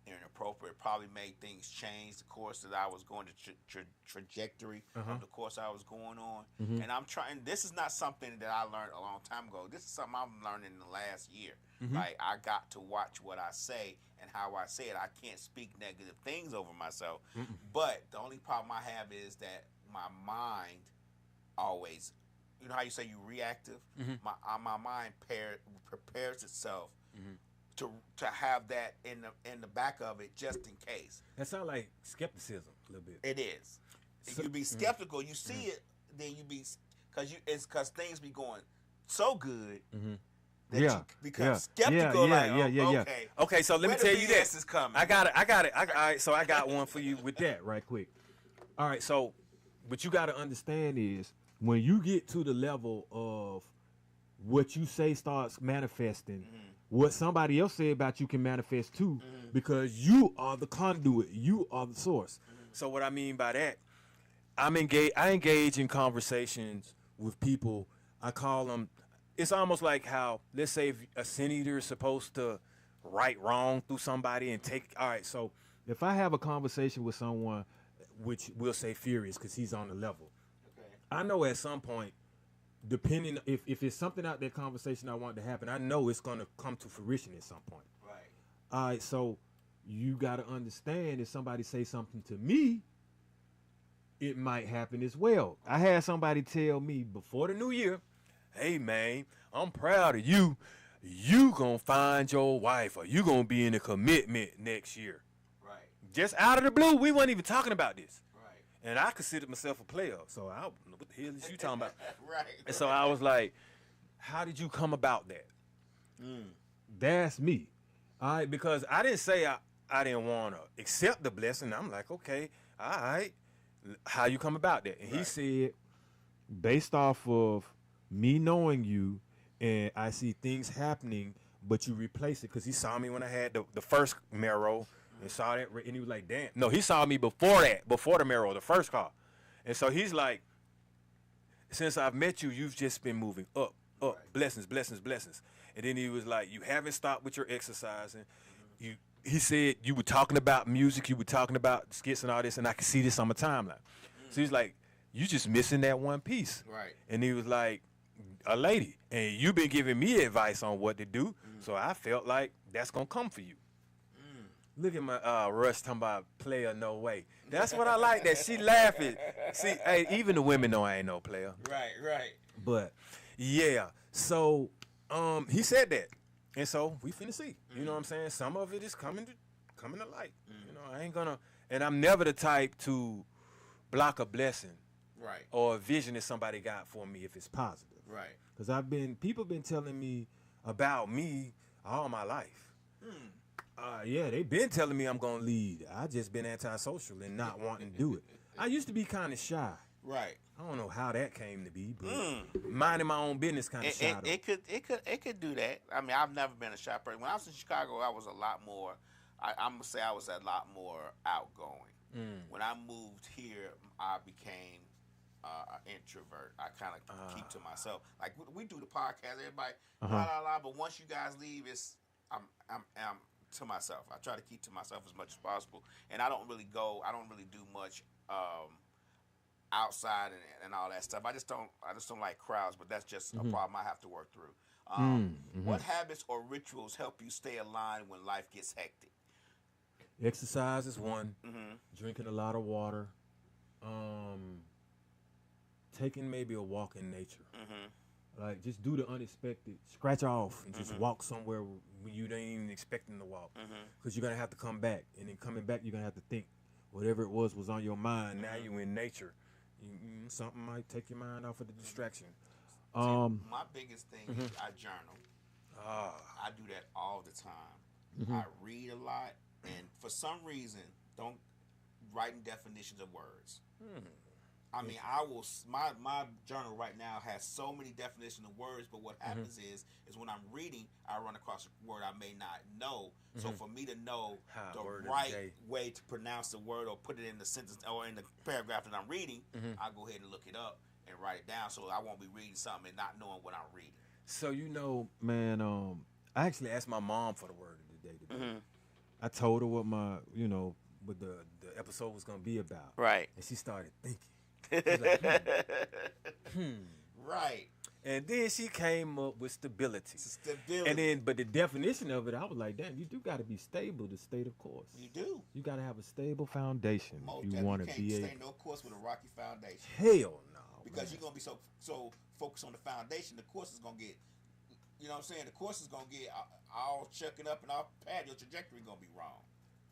inappropriate. Probably made things change the course that I was going to trajectory of the course I was going on. And I'm trying. This is not something that I learned a long time ago. This is something I'm learning in the last year. Like, I got to watch what I say and how I say it. I can't speak negative things over myself. But the only problem I have is that my mind always, you know how you say you reactive? My mind prepares itself to have that in the back of it just in case. That sounds like skepticism a little bit. It is. You be skeptical. You see it, then you be because things be going so good that you become skeptical. Okay. Okay, so let me Where the tell you BS that. is coming. I got it. All right, so I got one for you with that right quick. All right, so what you got to understand is when you get to the level of what you say starts manifesting, what somebody else say about you can manifest too, because you are the conduit, you are the source. So what I mean by that, I engage in conversations with people. I call them. It's almost like how, let's say, if a senator is supposed to right wrong through somebody and take. All right, so if I have a conversation with someone, which we'll say furious because he's on the level, I know at some point, depending if it's something out that conversation I want to happen, I know it's gonna come to fruition at some point. Right. All right, so you gotta understand if somebody say something to me, it might happen as well. I had somebody tell me before the new year, hey man, I'm proud of you. You gonna find your wife, or you gonna be in a commitment next year. Right. Just out of the blue, we weren't even talking about this. Right. And I considered myself a player, so I what the hell is you talking about? Right. And so I was like, how did you come about that? That's me. All right, because I didn't say I didn't want to accept the blessing. I'm like, okay, all right. How you come about that? And he said, based off of me knowing you, and I see things happening, but you replace it, because he saw me when I had the first Marrow, and saw that, and he was like, damn. No, he saw me before that, before the Marrow, the first car. And so he's like, since I've met you, you've just been moving up, blessings, blessings, blessings. And then he was like, you haven't stopped with your exercising. He said you were talking about music, you were talking about skits and all this, and I can see this on my timeline. So he's like, you just missing that one piece. Right. And he was like, a lady, and you've been giving me advice on what to do, so I felt like that's gonna come for you. Look at my Russ talking about player, no way. That's what I like, that she laughing. See, hey, even the women know I ain't no player. Right. But yeah, so he said that, and so we finna see. You know what I'm saying? Some of it is coming to light. You know, I ain't gonna, and I'm never the type to block a blessing, Right. or a vision that somebody got for me if it's positive. Right. Because people been telling me about me all my life. Yeah, they been telling me I'm gonna lead. I just been antisocial and not wanting to do it. I used to be kind of shy. Right. I don't know how that came to be, but minding my own business kind of shy. It could do that. I mean, I've never been a shy person. When I was in Chicago, I was a lot more. I'm gonna say I was a lot more outgoing. When I moved here, I became an introvert. I kind of keep to myself. Like we do the podcast, everybody la. But once you guys leave, I'm to myself. I try to keep to myself as much as possible, and I don't really do much outside and all that stuff. I just don't like crowds, but that's just a problem I have to work through. What habits or rituals help you stay aligned when life gets hectic? Exercise is one. Drinking a lot of water. Taking maybe a walk in nature. Like, just do the unexpected. Scratch off and just walk somewhere when you ain't even expecting to walk. Because you're going to have to come back. And then coming back, you're going to have to think whatever it was on your mind. Now you're in nature. Something might take your mind off of the distraction. My biggest thing is I journal. I do that all the time. I read a lot, and for some reason, don't writing definitions of words. I mean, I will. My journal right now has so many definitions of words, but what happens is when I'm reading, I run across a word I may not know. So for me to know the right way to pronounce the word or put it in the sentence or in the paragraph that I'm reading, I go ahead and look it up and write it down, so I won't be reading something and not knowing what I'm reading. So man, I actually asked my mom for the word of the day today. I told her what what the episode was gonna be about. Right. And she started thinking. She's like, Right. And then she came up with stability. And then, but the definition of it, I was like, damn, you do got to be stable to stay the course. You do. You got to have a stable foundation. You want to be You can't stay no course with a rocky foundation. Hell no. Because you're gonna be so focused on the foundation, the course is gonna get. You know what I'm saying? The course is gonna get all chucking up and all pad. Your trajectory gonna be wrong.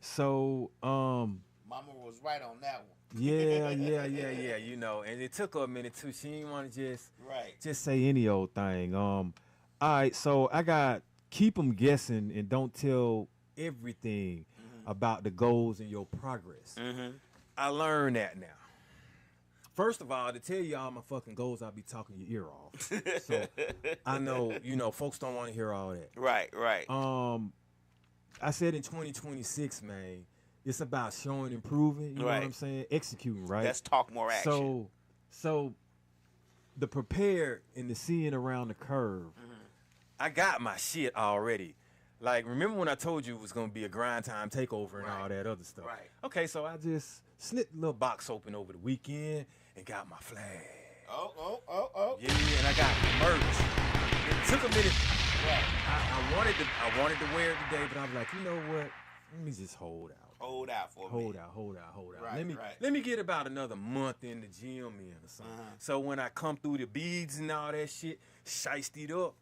So, Mama was right on that one. Yeah. And it took her a minute too. She didn't want to just say any old thing. All right, so I got keep them guessing and don't tell everything about the goals and your progress. I learned that now. First of all, to tell y'all my fucking goals, I'll be talking your ear off. So I know, folks don't want to hear all that. Right. I said in 2026, man, it's about showing, improving. You know what I'm saying? Executing, right? Let's talk more action. So the prepared and the seeing around the curve, I got my shit already. Like, remember when I told you it was going to be a grind time takeover and all that other stuff? Right. Okay, so I just slipped a little box open over the weekend and got my flag. Oh. Yeah, and I got merch. It took a minute. Right. I wanted to wear it today, but I was like, you know what? Let me just hold out. Hold out for hold me. Hold out. Right, let me get about another month in the gym or something. So when I come through the beads and all that shit, shiested up,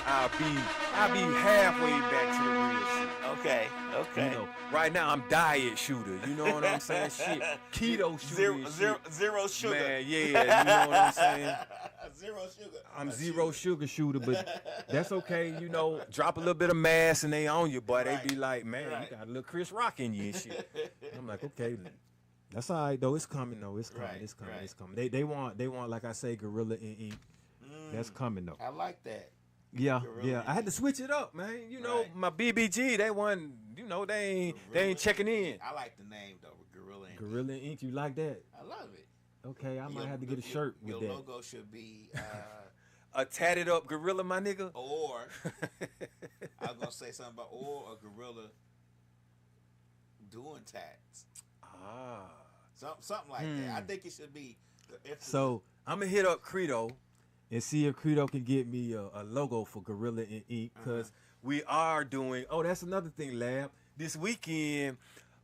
I'll be halfway back to the real shit. Okay. Right now I'm diet shooter. You know what I'm saying? Shit, keto shooter. Zero sugar. Man, yeah. You know what I'm saying? Zero sugar. I'm zero sugar shooter, but that's okay. Drop a little bit of mass and they on you, boy. They be like, man, you got a little Chris Rock in you and shit. And I'm like, okay, that's all right though. It's coming though. It's coming. It's coming. They want like I say, Gorilla in Ink. That's coming though. I like that. Yeah. I had to switch it up, man. My BBG, they ain't checking in. I like the name though, Gorilla Ink. Gorilla Ink, you like that? I love it. Okay, I might have to get a shirt with that. Your logo should be a tatted up gorilla, my nigga. Or I was gonna say something about a gorilla doing tats. Something like that. I think it should be. So I'm gonna hit up Credo and see if Credo can get me a logo for Gorilla in Ink, because we are doing. Oh, that's another thing, Lab. This weekend,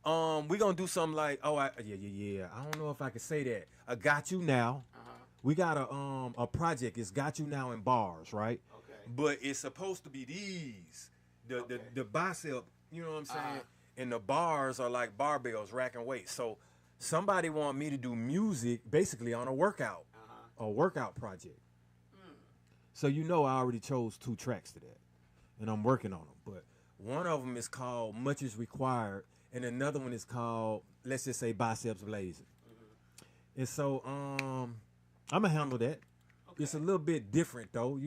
we gonna do something like. Oh, yeah. I don't know if I can say that. I Got You Now. We got a project. It's Got You Now in bars, right? Okay. But it's supposed to be these. The bicep. You know what I'm saying? And the bars are like barbells, racking weight. So somebody want me to do music basically on a workout project. So I already chose 2 tracks to that, and I'm working on them. But one of them is called Much Is Required, and another one is called, let's just say, Biceps Blazing. And so I'm gonna handle that. Okay. It's a little bit different though.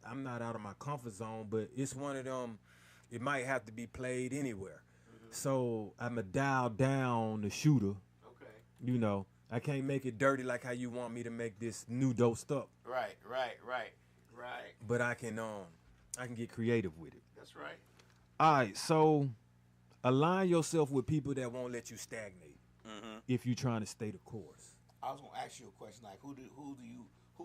I'm not out of my comfort zone, but it's one of them. It might have to be played anywhere. So I'm going to dial down the Shootah. Okay. I can't make it dirty like how you want me to make this new dosed up. Right. But I can get creative with it. That's right. All right, so align yourself with people that won't let you stagnate if you're trying to stay the course. I was gonna ask you a question like, who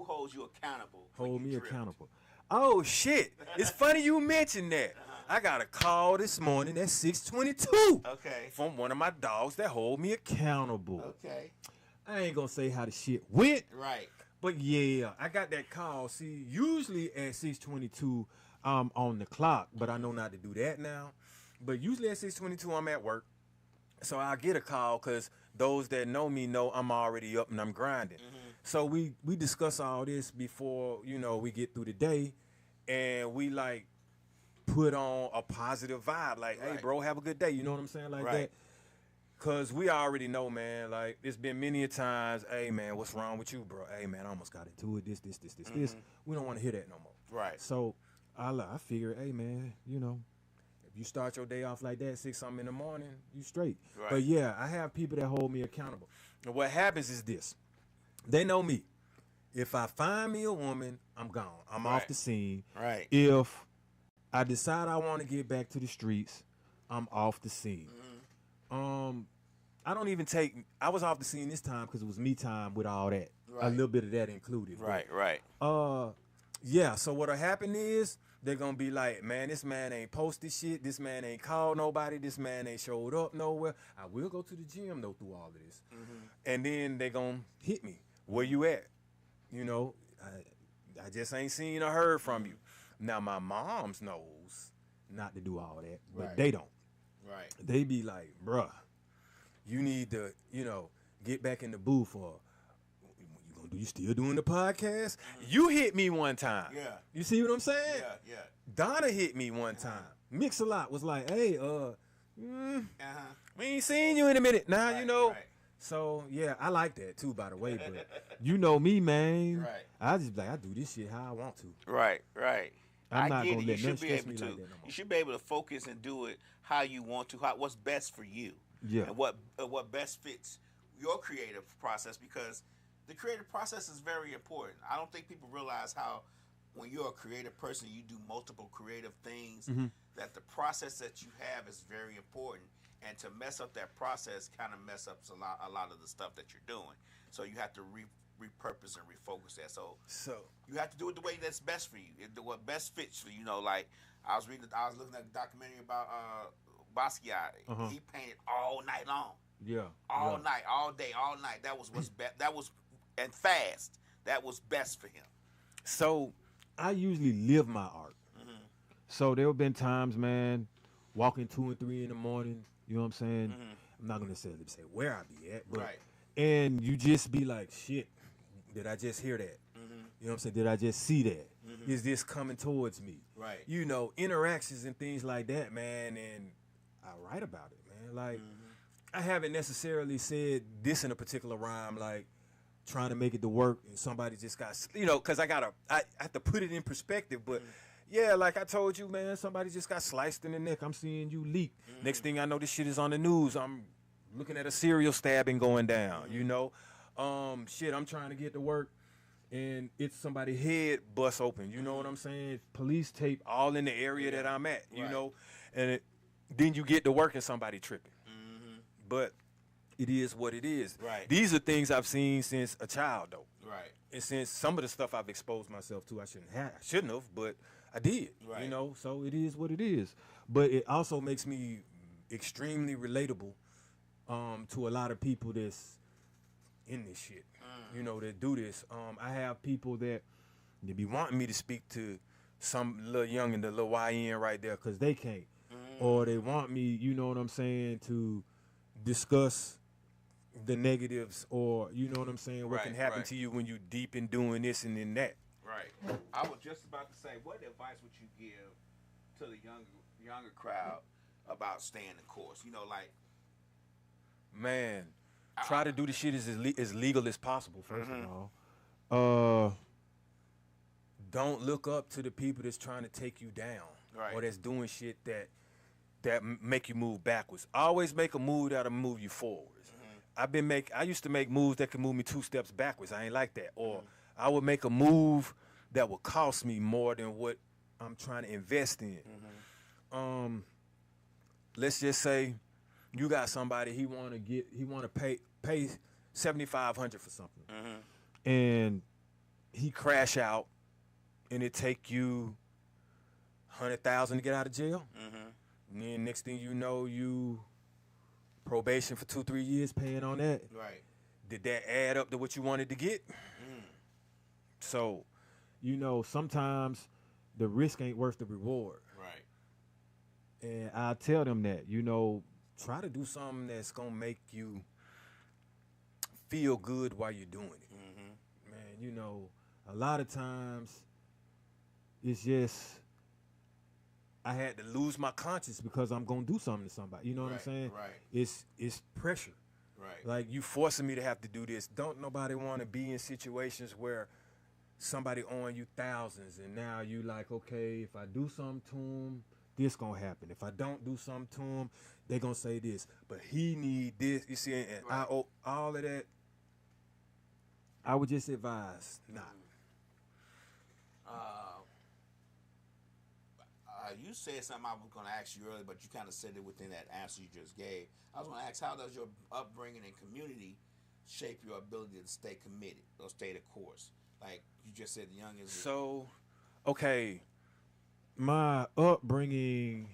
holds you accountable? Hold me accountable. Oh shit! It's funny you mentioned that. I got a call this morning at 6:22. Okay. From one of my dogs that hold me accountable. Okay. I ain't gonna say how the shit went. Right. But yeah, I got that call. See, usually at 6:22, I'm on the clock, but I know not to do that now. But usually at 6:22, I'm at work. So I get a call because those that know me know I'm already up and I'm grinding. So we discuss all this before, we get through the day, and we like put on a positive vibe. Like, hey, bro, have a good day. You know what I'm saying? Like that. Because we already know, man, like, it's been many a times, hey, man, what's wrong with you, bro? Hey, man, I almost got into it, this. We don't want to hear that no more. Right. So I figure, hey, man, if you start your day off like that, 6 something in the morning, you straight. Right. But, yeah, I have people that hold me accountable. And what happens is this. They know me. If I find me a woman, I'm gone. I'm off the scene. Right. If I decide I want to get back to the streets, I'm off the scene. I don't even I was off the scene this time because it was me time with all that. A little bit of that included. Right, right. Yeah, so what'll happen is they're gonna be like, man, this man ain't posted shit, this man ain't called nobody, this man ain't showed up nowhere. I will go to the gym though through all of this. And then they gonna hit me. Where you at? I just ain't seen or heard from you. Now my mom's knows not to do all that, but they don't. Right. They be like, bruh, you need to, get back in the booth, or you still doing the podcast? You hit me one time. Yeah. You see what I'm saying? Yeah. Donna hit me one time. Mix-a-Lot was like, hey, we ain't seen you in a minute. Now, Right. So, yeah, I like that too, by the way, but you know me, man. Right. I just like, I do this shit how I want to. Right, right. I'm not get gonna it. let You nothing should be stress able me to. like that no more. You should be able to focus and do it how you want to. What's best for you. Yeah. And what best fits your creative process, because the creative process is very important. I don't think people realize how when you're a creative person, you do multiple creative things. That the process that you have is very important. And to mess up that process kind of mess up a lot of the stuff that you're doing. So you have to repurpose and refocus that. So you have to do it the way that's best for you. What best fits for you. Like I was looking at a documentary about Basquiat. He painted all night long. Yeah. All night, all day, all night. That was what's best. That was, and fast. That was best for him. So I usually live my art. So there have been times, man, walking 2 and 3 in the morning. You know what I'm saying? I'm not gonna necessarily say where I be at, but and you just be like, shit, did I just hear that? You know what I'm saying? Did I just see that? Is this coming towards me? Right. Interactions and things like that, man. And I write about it, man. Like I haven't necessarily said this in a particular rhyme, like trying to make it to work, and somebody just got, because I have to put it in perspective, but. Yeah, like I told you, man, somebody just got sliced in the neck. I'm seeing you leak. Next thing I know, this shit is on the news. I'm looking at a serial stabbing going down, Shit, I'm trying to get to work, and it's somebody's head bust open. You know what I'm saying? Police tape all in the area that I'm at, and then you get to work and somebody tripping. But it is what it is. Right. These are things I've seen since a child, though. Right. And since some of the stuff I've exposed myself to, I shouldn't have, but I did. Right. So it is what it is. But it also makes me extremely relatable to a lot of people that's in this shit. That do this. I have people that they be wanting me to speak to some little young and the little YN right there because they can't. Or they want me, you know what I'm saying, to discuss the negatives, or you know what I'm saying, what can happen to you when you deep in doing this and then that. Right. I was just about to say, what advice would you give to the younger crowd about staying the course? Man, try to do the shit as legal as possible, first of all. Don't look up to the people that's trying to take you down, or that's doing shit that make you move backwards. Always make a move that'll move you forwards. I used to make moves that could move me 2 steps backwards. I ain't like that. Or I would make a move that would cost me more than what I'm trying to invest in. Let's just say you got somebody he want to pay $7,500 for something, and he crash out and it take you 100,000 to get out of jail. Mm-hmm. And then next thing you know, you probation for 2-3 years paying on that. Right. Did that add up to what you wanted to get? So, you know, sometimes the risk ain't worth the reward. Right. And I tell them that, you know, try to do something that's going to make you feel good while you're doing it. Mm-hmm. Man, you know, a lot of times it's just I had to lose my conscience because I'm going to do something to somebody. You know what I'm saying? Right. It's pressure. Right. Like, you forcing me to have to do this. Don't nobody want to be in situations where somebody owing you thousands and now you like, okay, if I do something to him, this gonna happen. If I don't do something to him, they gonna say this. But he need this. You see, and Right. I owe all of that. I would just advise not. You said something I was going to ask you earlier, but you kind of said it within that answer you just gave. I was going to ask, how does your upbringing and community shape your ability to stay committed or stay the course? Like you just said, the youngest. So, okay, my upbringing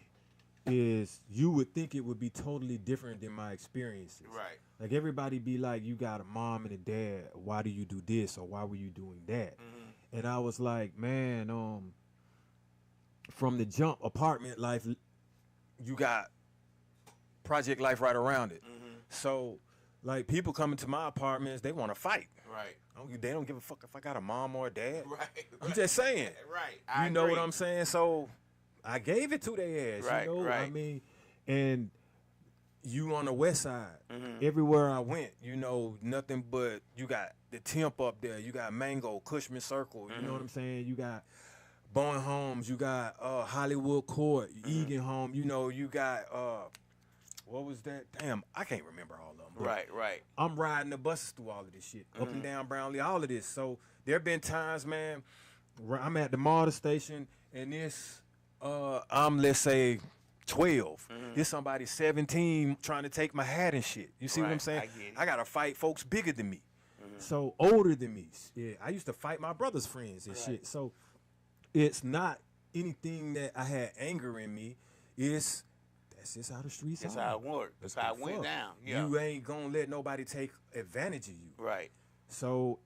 is, you would think it would be totally different than my experiences. Right. Like, everybody be like, you got a mom and a dad. Why do you do this or why were you doing that? Mm-hmm. And I was like, man, from the jump, apartment life, you got project life right around it. Mm-hmm. So, like, people coming to my apartments, they want to fight. Right. They don't give a fuck if I got a mom or a dad. Right. I'm just saying. Right. You know what I'm saying? So I gave it to their ass. Right, You know? right. I mean, and you on the west side, Mm-hmm. everywhere I went, you know, nothing but, you got the Temp up there, you got Mango, Cushman Circle, you know what I'm saying? You got Bowen Homes, you got Hollywood Court, Egan Home, you know, you got what was that? Damn, I can't remember all of them. but Right. Right. I'm riding the buses through all of this shit, up and down Brownlee, all of this. So there have been times, man, where I'm at the MARTA station and this, I'm, let's say, 12. This somebody 17 trying to take my hat and shit. You see what I'm Right, saying? I get it. I gotta fight folks bigger than me, so older than me. Yeah, I used to fight my brother's friends and shit. So it's not anything that I had anger in me. That's just how the streets That's are. how it worked. That's how it went Fuck. down. Yeah. You ain't gonna let nobody take advantage of you. Right. So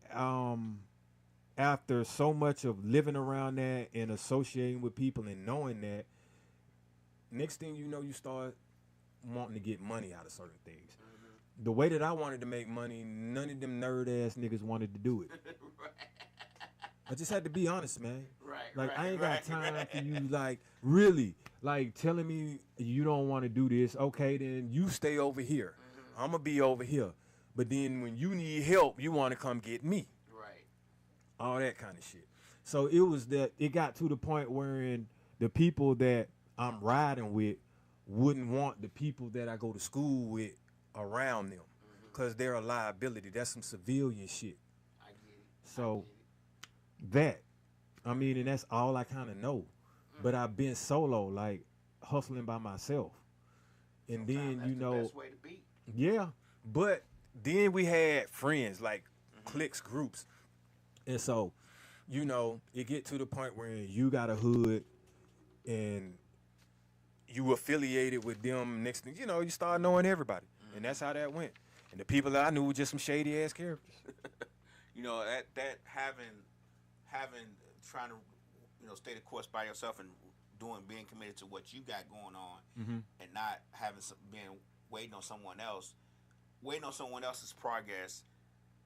after so much of living around that and associating with people and knowing that, next thing you know, you start wanting to get money out of certain things. The way that I wanted to make money, none of them nerd ass niggas wanted to do it. I just had to be honest, man. Right. Like, right, I ain't right. got time for you, like, really, like, telling me you don't want to do this. Okay, then you stay over here. I'm going to be over here. But then when you need help, you want to come get me. Right. All that kind of shit. So it was that, it got to the point wherein the people that I'm riding with wouldn't want the people that I go to school with around them, because they're a liability. That's some civilian shit. I get it. So that, I mean, and that's all I kind of know. But I've been solo, like, hustling by myself. And then, That's you the know, best way to be. yeah, but then we had friends, like cliques, groups. And so, you know, it get to the point where you got a hood and you affiliated with them. Next thing, you know, you start knowing everybody. And that's how that went. And the people that I knew were just some shady ass characters. You know, that having trying to, you know, stay the course by yourself and being committed to what you got going on, and not having waiting on someone else's progress.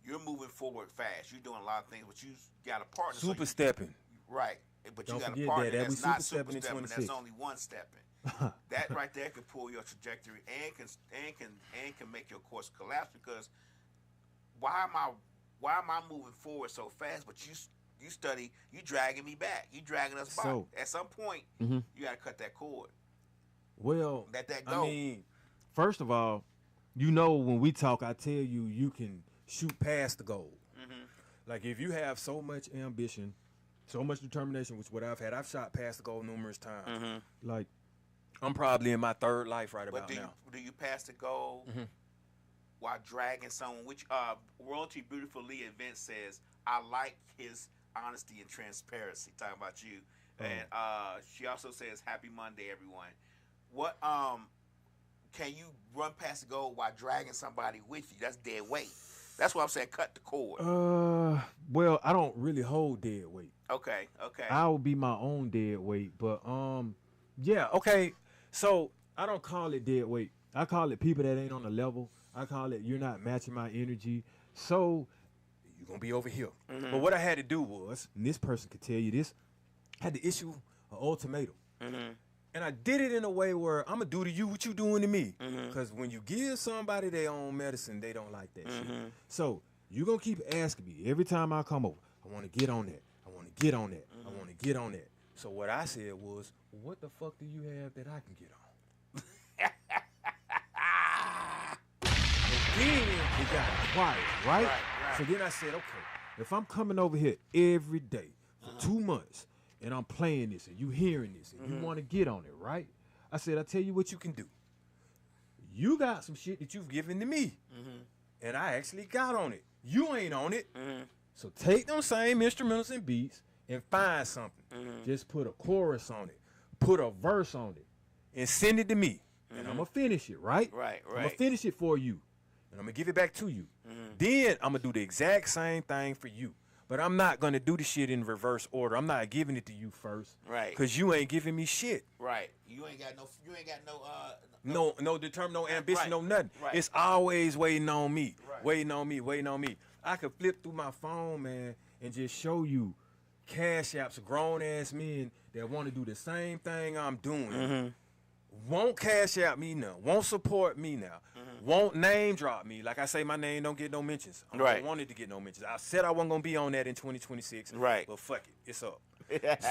You're moving forward fast. You're doing a lot of things, but you got a partner. Super stepping. Right. But Don't you got a forget partner that. that's We not super super stepping in stepping. 26. That's only one stepping. That right there could pull your trajectory and can make your course collapse, because why am I moving forward so fast, but you dragging me back. You dragging us back. So, At some point, you got to cut that cord. Well, Let that go. I mean, first of all, you know, when we talk, I tell you, you can shoot past the goal. Like, if you have so much ambition, so much determination, which what I've had, I've shot past the goal numerous times. Like, I'm probably in my third life right about now. Do you pass the goal while dragging someone? Which Royalty Beautiful Lee event says, I like his honesty and transparency. Talking about you, and she also says, "Happy Monday, everyone." What can you run past the goal while dragging somebody with you? That's dead weight. That's what I'm saying. Cut the cord. Well, I don't really hold dead weight. Okay. I will be my own dead weight, but yeah, okay. So I don't call it dead weight. I call it people that ain't on the level. I call it you're not matching my energy. So you're gonna be over here. But what I had to do was, and this person could tell you this, I had to issue an ultimatum. And I did it in a way where I'm gonna do to you what you doing to me. Because when you give somebody their own medicine, they don't like that shit. So you gonna keep asking me every time I come over, I wanna get on that. I wanna get on that. I wanna get on that. So what I said was, what the fuck do you have that I can get on? And then it got quiet, right? So then I said, okay, if I'm coming over here every day for 2 months, and I'm playing this, and you hearing this, and you want to get on it, right? I said, I tell you what you can do. You got some shit that you've given to me, and I actually got on it. You ain't on it. So take them same instrumentals and beats and find something. Just put a chorus on it, put a verse on it, and send it to me. And I'm going to finish it, right? Right. I'm going to finish it for you, and I'm going to give it back to you. Then I'm going to do the exact same thing for you. But I'm not gonna do the shit in reverse order. I'm not giving it to you first, right? Cause you ain't giving me shit, right? You ain't got no no ambition, right. no nothing. Right. It's always waiting on me, waiting on me. I could flip through my phone, man, and just show you cash apps of grown ass men that want to do the same thing I'm doing. Won't cash out me now. Won't support me now. Won't name drop me. Like I say, my name don't get no mentions. I don't want it to get no mentions. I said I wasn't gonna be on that in 2026. Right. But fuck it, it's up.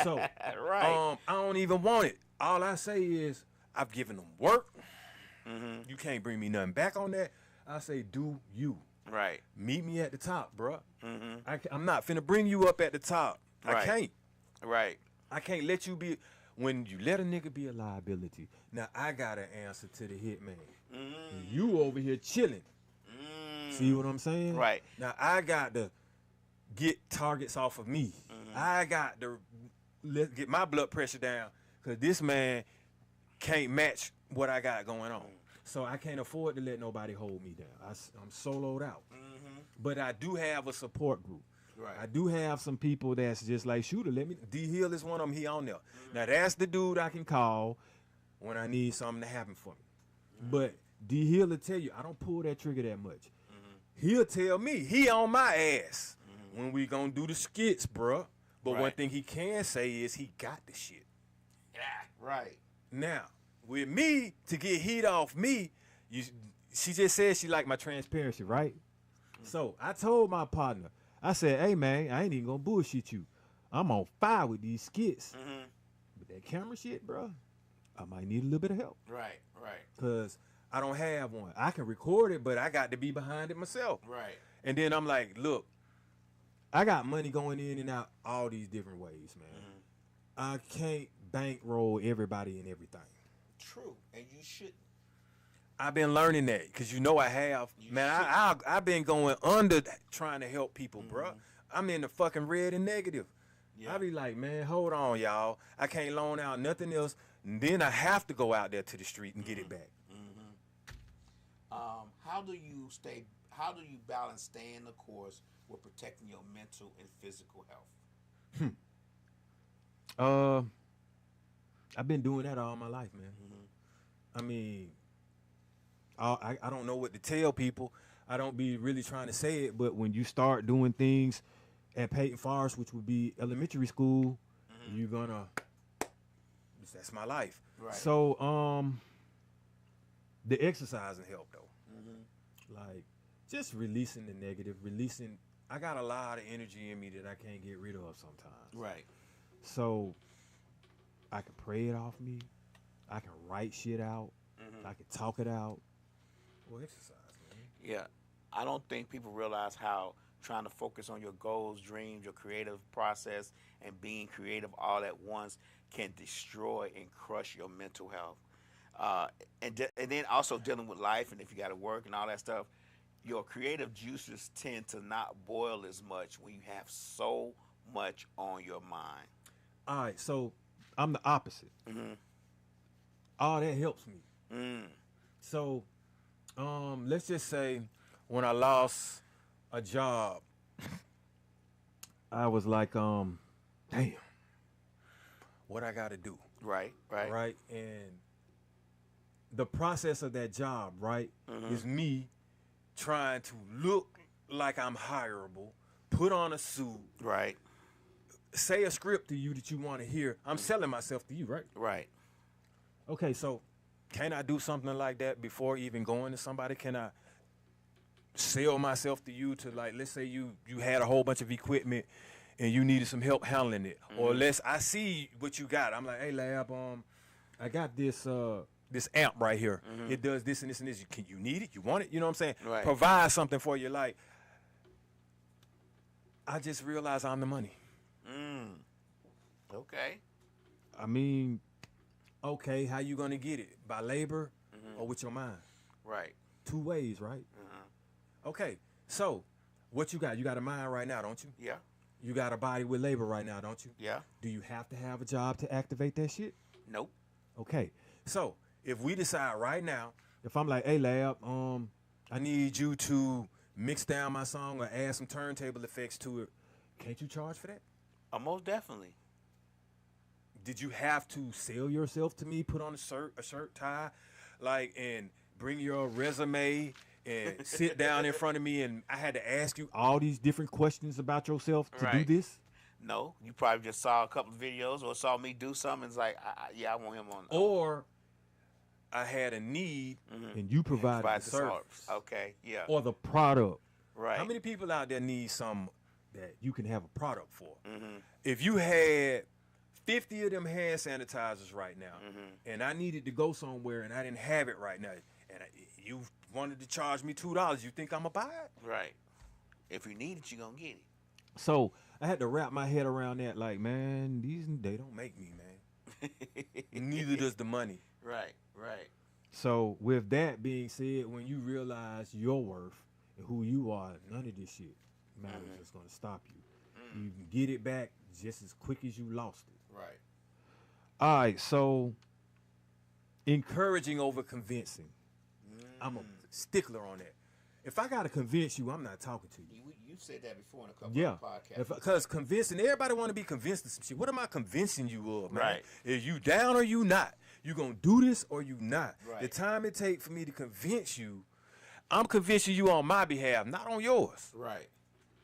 So I don't even want it. All I say is I've given them work. You can't bring me nothing back on that. I say do you. Right. Meet me at the top, bruh. I'm not finna bring you up at the top. Right. I can't. Right. I can't let you be. When you let a nigga be a liability, now I got an answer to the hitman. And you over here chilling. See what I'm saying? Right. Now I got to get targets off of me. I got to get my blood pressure down because this man can't match what I got going on. So I can't afford to let nobody hold me down. I'm soloed out. But I do have a support group. Right. I do have some people that's just like Shootah. D Hill is one of them. He on there. Now that's the dude I can call when I need something to happen for me. But D Hill will tell you I don't pull that trigger that much. He'll tell me he on my ass when we gonna do the skits, bruh. But one thing he can say is he got the shit. Yeah. Right. Now with me to get heat off me, she just said she like my transparency, right? So I told my partner. I said, hey, man, I ain't even gonna bullshit you. I'm on fire with these skits. But that camera shit, bro, I might need a little bit of help. Right. Because I don't have one. I can record it, but I got to be behind it myself. Right. And then I'm like, look, I got money going in and out all these different ways, man. I can't bankroll everybody and everything. True, and you shouldn't. I've been learning that because I have. I've been going under trying to help people, bro. I'm in the fucking red and negative. I be like, man, hold on, y'all. I can't loan out nothing else. And then I have to go out there to the street and get it back. How do you balance staying the course with protecting your mental and physical health? I've been doing that all my life, man. I mean, I don't know what to tell people. I don't be really trying to say it, but when you start doing things at Peyton Forest, which would be elementary school, you're gonna. That's my life. Right. So, the exercising help though. Like just releasing the negative, I got a lot of energy in me that I can't get rid of sometimes. Right. So I can pray it off me. I can write shit out. I can talk it out. Well, exercise, man. Yeah. I don't think people realize how trying to focus on your goals, dreams, your creative process, and being creative all at once can destroy and crush your mental health. And then also dealing with life, and if you got to work and all that stuff, your creative juices tend to not boil as much when you have so much on your mind? All right, so I'm the opposite. Mm-hmm. All that helps me. Mm. So, let's just say when I lost a job, I was like, damn, what I got to do, Right, right. right? And the process of that job, right, is me trying to look like I'm hireable, put on a suit, Right, say a script to you that you want to hear. I'm selling myself to you, right? right. Okay, so can I do something like that before even going to somebody? Can I sell myself to you to, like, let's say you had a whole bunch of equipment and you needed some help handling it, or I see what you got. I'm like, hey, Lab, I got this this amp right here. It does this and this and this. You need it? You want it? You know what I'm saying? Right. Provide something for you. Like, I just realized I'm the money. Okay. I mean, okay, how you gonna get it? By labor or with your mind? Right. Two ways, right? Okay, so what you got? You got a mind right now, don't you? Yeah. You got a body with labor right now, don't you? Yeah. Do you have to have a job to activate that shit? Nope. Okay, so if we decide right now, if I'm like, hey, Lab, I need you to mix down my song or add some turntable effects to it, can't you charge for that? Most definitely. Did you have to sell yourself to me, put on a shirt, tie, like, and bring your resume and sit down in front of me and I had to ask you all these different questions about yourself to Right. do this? No, you probably just saw a couple of videos or saw me do something. It's like, I want him on. Or I had a need and you provided Provide the the service Okay, yeah. or the product. Right. How many people out there need some that you can have a product for? If you had 50 of them hand sanitizers right now, and I needed to go somewhere and I didn't have it right now, and you wanted to charge me $2, you think I'm going to buy it? Right. If you need it, you're going to get it. So I had to wrap my head around that, like, man, they don't make me, man. Neither does the money. Right, right. So with that being said, when you realize your worth and who you are, none of this shit matters. It's going to stop you. You can get it back just as quick as you lost it. Right. All right, so encouraging over convincing. I'm a stickler on that. If I got to convince you, I'm not talking to you. You said that before in a couple of podcasts. Because convincing, everybody want to be convinced of some shit. What am I convincing you of, man? Right. Is you down or you not? You going to do this or you not? Right. The time it take for me to convince you, I'm convincing you on my behalf, not on yours. Right.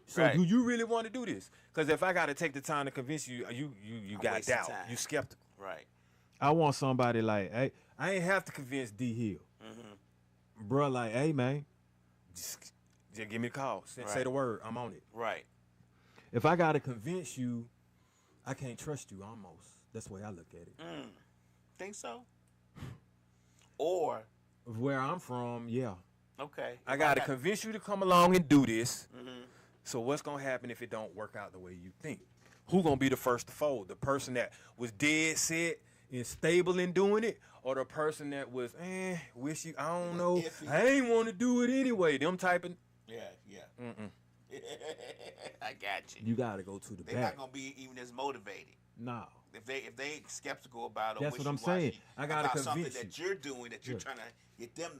So Right. do you really want to do this? Because if I got to take the time to convince you, you got wasting doubt. time. You skeptical. Right. I want somebody like, hey, I ain't have to convince D Hill. Bruh, like, hey, man, just give me a call. Say Right. the word. I'm on it. Right. If I got to convince you, I can't trust you almost. That's the way I look at it. Think so? Or, Where I'm from, yeah. okay. I got to convince you to come along and do this. So what's going to happen if it don't work out the way you think? Who going to be the first to fold? The person that was dead set and stable in doing it, or the person that was, wish you, I don't know, I ain't want to do it anyway. Them type of. Yeah. I got you. You got to go to the They're back. not gonna be even as motivated. No. If they skeptical about it, That's what I'm saying. I gotta about something convince that you're doing that you're trying to get them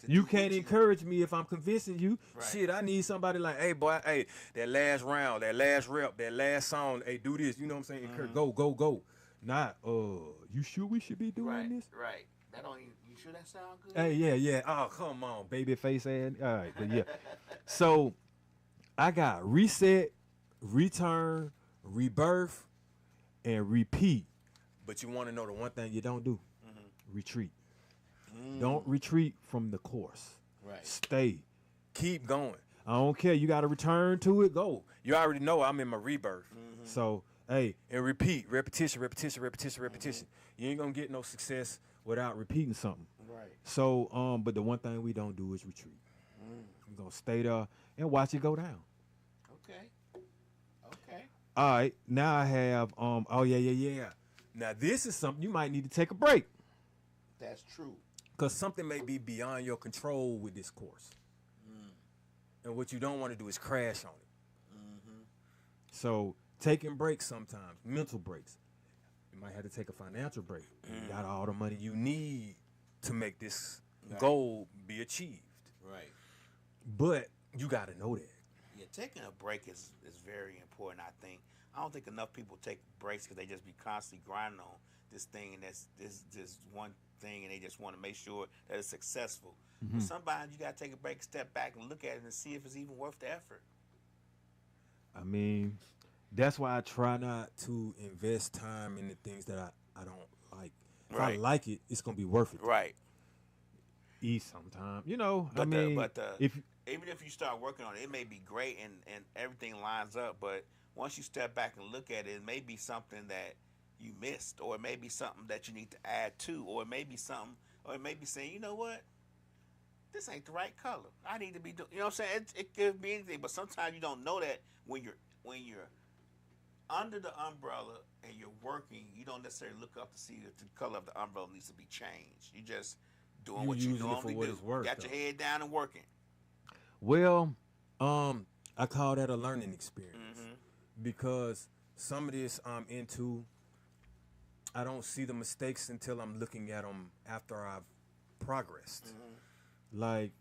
to You do can't what encourage me if I'm convincing you. Right. Shit, I need somebody like, hey, boy, hey, that last round, that last rep, that last song, hey, do this. You know what I'm saying? Go. Not, you sure we should be doing Right, this? right. That don't. You sure that sound good? Hey, yeah. Oh, come on, baby face ass. All right, but yeah. So I got reset, return, rebirth, and repeat. But you want to know the one thing you don't do? Retreat. Don't retreat from the course. Right. Stay. Keep going. I don't care. You got to return to it. Go. You already know I'm in my rebirth. So, hey, and repeat. Repetition. You ain't going to get no success without repeating something. Right. So, but the one thing we don't do is retreat. We're going to stay there and watch it go down. Okay. All right. Now I have, yeah. Now, this is something you might need to take a break. That's true. Because something may be beyond your control with this course. And what you don't want to do is crash on it. So taking breaks sometimes, mental breaks. You might have to take a financial break. You got all the money you need to make this goal be achieved. Right. But you got to know that. Yeah, taking a break is very important, I think. I don't think enough people take breaks because they just be constantly grinding on this thing, and that's this one thing, and they just want to make sure that it's successful. But sometimes you got to take a break, step back, and look at it and see if it's even worth the effort. I mean, that's why I try not to invest time in the things that I don't like. If I like it, it's going to be worth it. Right. Eat sometime. You know, But if even if you start working on it, it may be great and everything lines up, but once you step back and look at it, it may be something that you missed, or it may be something that you need to add to, or it may be something, or it may be saying, you know what, this ain't the right color. I need to be doing, you know what I'm saying? It could be anything, but sometimes you don't know that when you're under the umbrella and you're working, you don't necessarily look up to see if the color of the umbrella needs to be changed. You just doing what you normally do. Got your head down and working. Well, I call that a learning experience because some of this I'm into, I don't see the mistakes until I'm looking at them after I've progressed. Like,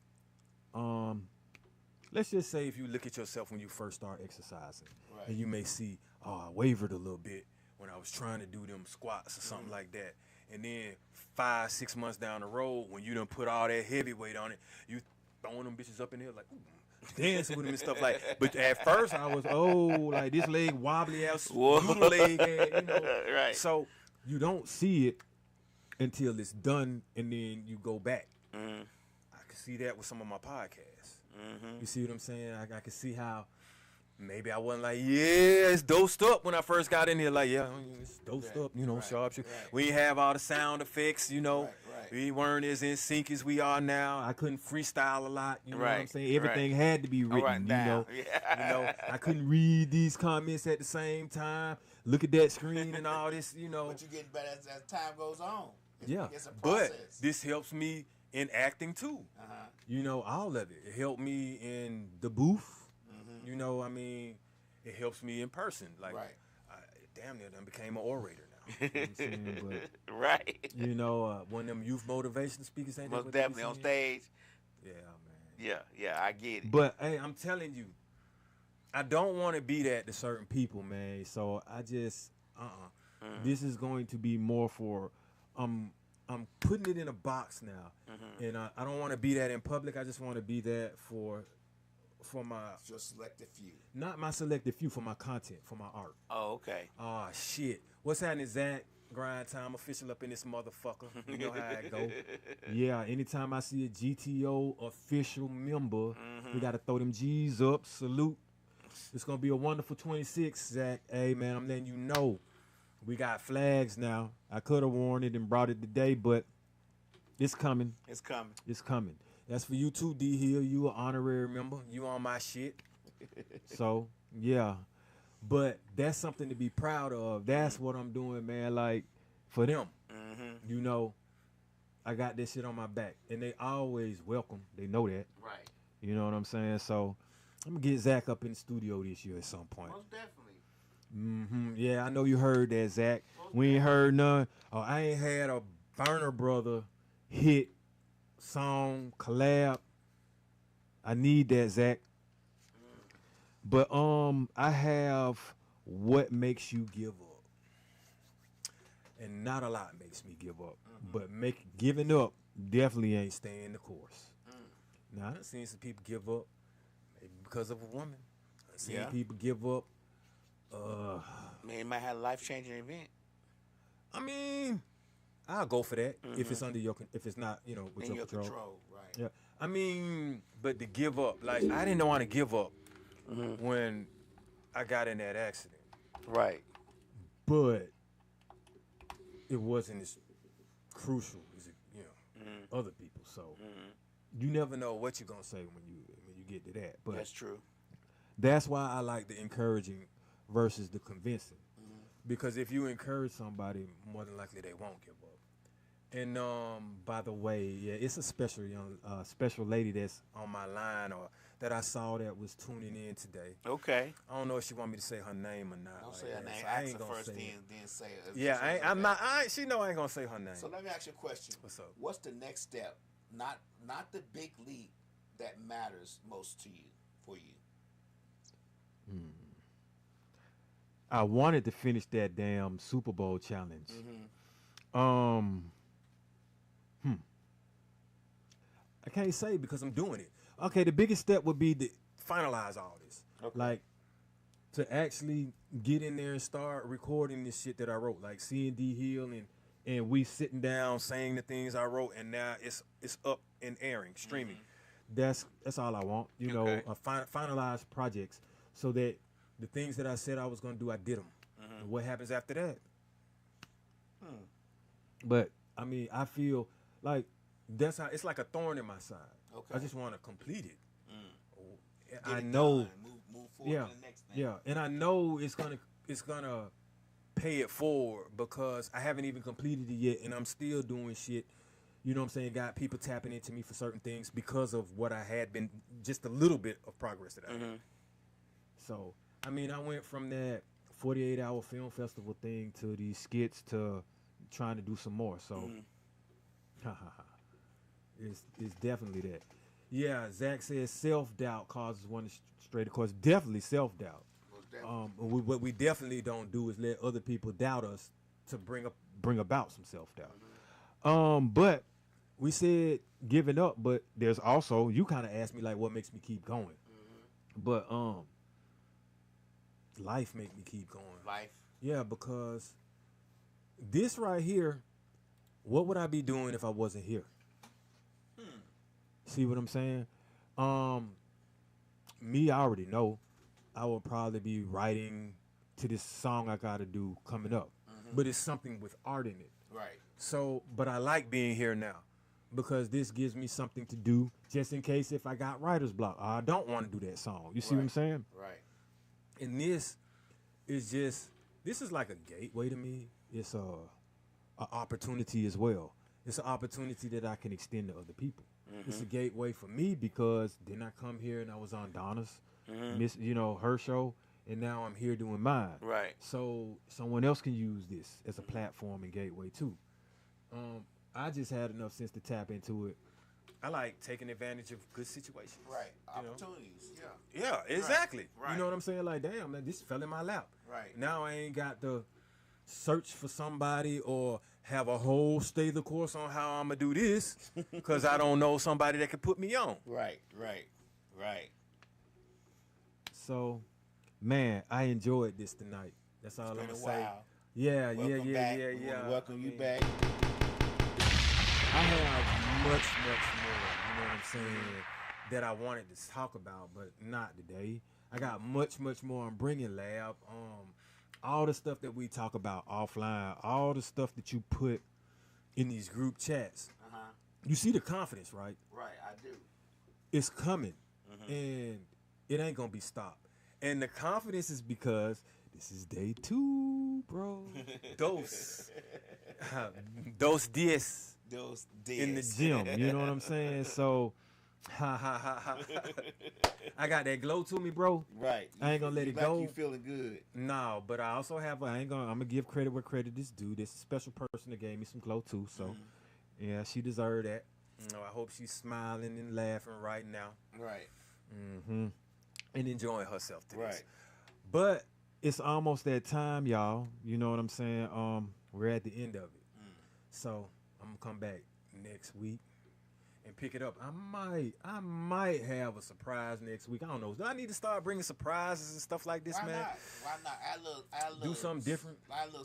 let's just say if you look at yourself when you first start exercising, and you may see, oh, I wavered a little bit when I was trying to do them squats or something like that. And then 5-6 months down the road, when you done put all that heavy weight on it, you throwing them bitches up in there like, ooh, dancing with them and stuff like that. But at first I was, like this leg wobbly ass noodle leg, you know. Right. So you don't see it until it's done, and then you go back. I can see that with some of my podcasts. You see what I'm saying? I can see how maybe I wasn't like, yeah, it's dosed up when I first got in here. Like, yeah, it's dosed up, you know, sharp. We didn't have all the sound effects, you know. We weren't as in sync as we are now. I couldn't freestyle a lot, you know what I'm saying? Everything had to be written, you know. You know, I couldn't read these comments at the same time, look at that screen and all this, you know. But you get better as time goes on. It's a process. But this helps me in acting too. You know, all of it. It helped me in the booth. You know, I mean, it helps me in person. Like, I damn near done became an orator now. You know what I'm saying? But, you know, one of them youth motivation speakers ain't most definitely on stage. Yeah, man. Yeah, I get it. But, hey, I'm telling you, I don't want to be that to certain people, man. So I just, This is going to be more for, I'm putting it in a box now. And I don't want to be that in public. I just want to be that for my your selective few. Not my selective few, for my content, for my art. Oh, okay. Oh, shit. What's happening, Zach? Grind time official up in this motherfucker. You know how it go. Yeah, anytime I see a GTO official member, we got to throw them G's up. Salute. It's going to be a wonderful 26, Zach. Hey, man, I'm letting you know. We got flags now. I could have worn it and brought it today, but it's coming. It's coming. It's coming. That's for you too, D Hill. You an honorary member. You on my shit. So, yeah. But that's something to be proud of. That's what I'm doing, man. Like, for them. You know, I got this shit on my back. And they always welcome. They know that. Right. You know what I'm saying? So, I'm going to get Zach up in the studio this year at some point. Most definitely. Yeah, I know you heard that, Zach. We ain't heard none. Oh, I ain't had a Burner Brother hit, song, collab. I need that, Zach. But I have What Makes You Give Up. And not a lot makes me give up. But giving up definitely ain't staying the course. Now, I've seen some people give up maybe because of a woman. I've seen people give up. Man, it might have a life-changing event. I mean, I'll go for that if it's under your, if it's not, you know, with your control. Right. Yeah. I mean, but to give up, like, I didn't want to give up when I got in that accident. Right. But it wasn't as crucial as it, you know, other people. So you never know what you're gonna say when you get to that. But that's true. That's why I like the encouraging versus the convincing. Because if you encourage somebody, more than likely they won't give up. And by the way, yeah, it's a special young, special lady that's on my line or that I saw that was tuning in today. Okay. I don't know if she want me to say her name or not. Don't like say her that, name. so I Ask ain't her gonna first, say it. then say it. Yeah, I'm not. She know I ain't gonna say her name. So let me ask you a question. What's up? What's the next step? Not the big leap that matters most to you, for you. I wanted to finish that damn Super Bowl challenge. I can't say because I'm doing it. Okay, the biggest step would be to finalize all this. Okay. Like to actually get in there and start recording this shit that I wrote. Like C&D Hill and we sitting down saying the things I wrote, and now it's up and airing, streaming. That's all I want. You know, finalized projects so that the things that I said I was gonna do, I did them. And what happens after that? But I mean, I feel like that's how it's like a thorn in my side. Okay. I just want to complete it. Get I it know. done. Move forward to the next thing. Yeah, and I know it's gonna pay it forward because I haven't even completed it yet, and I'm still doing shit. You know what I'm saying? Got people tapping into me for certain things because of what I had been, just a little bit of progress that I had. So, I mean, I went from that 48-hour film festival thing to these skits to trying to do some more. So, it's definitely that. Yeah, Zach says self-doubt causes one to stray the course. Definitely self-doubt. What we definitely don't do is let other people doubt us to bring about some self-doubt. But we said giving up, but there's also, you kind of asked me like what makes me keep going. But life make me keep going. Life. Yeah, because this right here, what would I be doing if I wasn't here? See what I'm saying? Me, I already know. I will probably be writing to this song I gotta do coming up. But it's something with art in it. Right. So, but I like being here now because this gives me something to do just in case if I got writer's block. I don't want to do that song. You see what I'm saying? Right. And this is like a gateway to me. It's a opportunity as well. It's an opportunity that I can extend to other people. It's a gateway for me because then I come here and I was on Donna's, her show, and now I'm here doing mine. Right. So someone else can use this as a platform and gateway too. I just had enough sense to tap into it. I like taking advantage of good situations. Right. You know? Opportunities. Yeah. Yeah, exactly. Right. You know what I'm saying? Like, damn, man, this fell in my lap. Right. Now I ain't got to search for somebody or have a whole stay the course on how I'm going to do this because I don't know somebody that can put me on. Right. So, man, I enjoyed this tonight. That's all I'm going to say. While. Yeah. Welcome you back. I have much more, you know what I'm saying, that I wanted to talk about, but not today. I got much more I'm bringing, Lab. All the stuff that we talk about offline, all the stuff that you put in these group chats. You see the confidence, right? Right, I do. It's coming, and it ain't going to be stopped. And the confidence is because this is day 2, bro. Dos dias. Those In the gym, you know what I'm saying? So, I got that glow to me, bro. Right. I ain't gonna let it go. You feeling good? No, but I also have. I'm gonna give credit where credit is due. This special person that gave me some glow too. So, yeah, she deserved that. You know, I hope she's smiling and laughing right now. Right. And enjoying herself to this. Right. But it's almost that time, y'all. You know what I'm saying? We're at the end of it. So I'm gonna come back next week and pick it up. I might have a surprise next week. I don't know. Do I need to start bringing surprises and stuff like this, man? Why not? Add a little, do something different. Add a little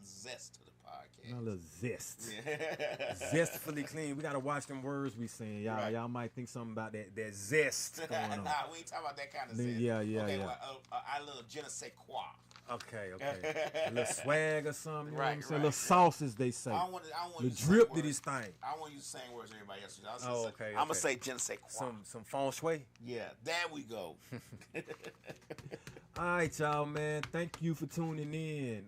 zest to the podcast. A little zest. Yeah. Zestfully clean. We gotta watch them words we saying, y'all. Right. Y'all might think something about that zest going on. Nah, we ain't talking about that kind of zest. Yeah. Okay, yeah. well, add a little je ne sais quoi. Okay. A little swag or something. You know what I'm saying? Right. A little sauce, as they say. I don't want the you to drip say to this thing. I don't want you saying words everybody else uses. Okay. I'm gonna say je ne sais quoi. Some feng shui. Yeah, there we go. All right, y'all, man. Thank you for tuning in.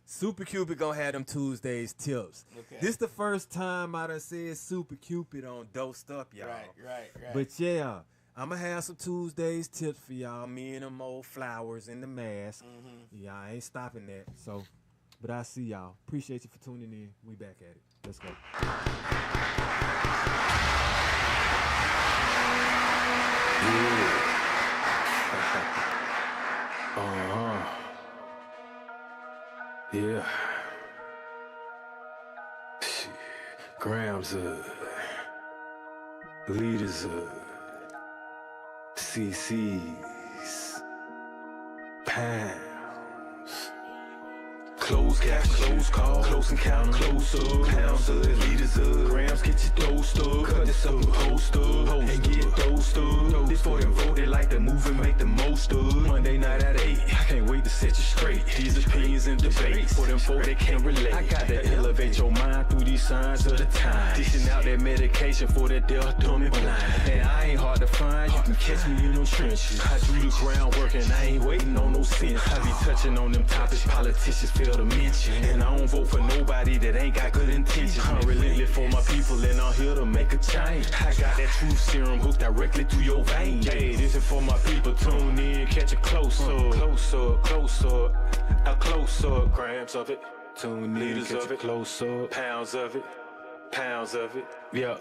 Super Cupid gonna have them Tuesdays tips. Okay. This the first time I done said Super Cupid on Dosed Up, y'all. Right. But yeah, I'm gonna have some Tuesdays tips for y'all. Me and them old flowers in the mask. Yeah, I ain't stopping that. So, but I see y'all. Appreciate you for tuning in. We back at it. Let's go. Yeah. Shit. Grams leaders CC's, pounds. Close cash, close call, close encounter, close up, pounds of leaders of grams, get your dosed up, cut this up and post up, and get dosed up. This for them voted like the movement, make the most of. Monday night at 8, I can't wait to set you straight. These opinions and debates for them folk that can't relate. I gotta elevate your mind through these signs of the time. Dishing out that medication for that deaf, dumb and blind. And I ain't hard to find, you can catch me in them trenches. I do the groundwork and I ain't waiting on no sense. I be touching on them topics politicians fail to mention. And I don't vote for nobody that ain't got good intentions. I'm relentless for my people and I'm here to make a change. I got that truth serum hooked directly to your vein. Hey, this is for my people, tune in, catch a close up. Close up, close up, a close up, grams of it. Tune in, catch a close up, pounds of it, yeah,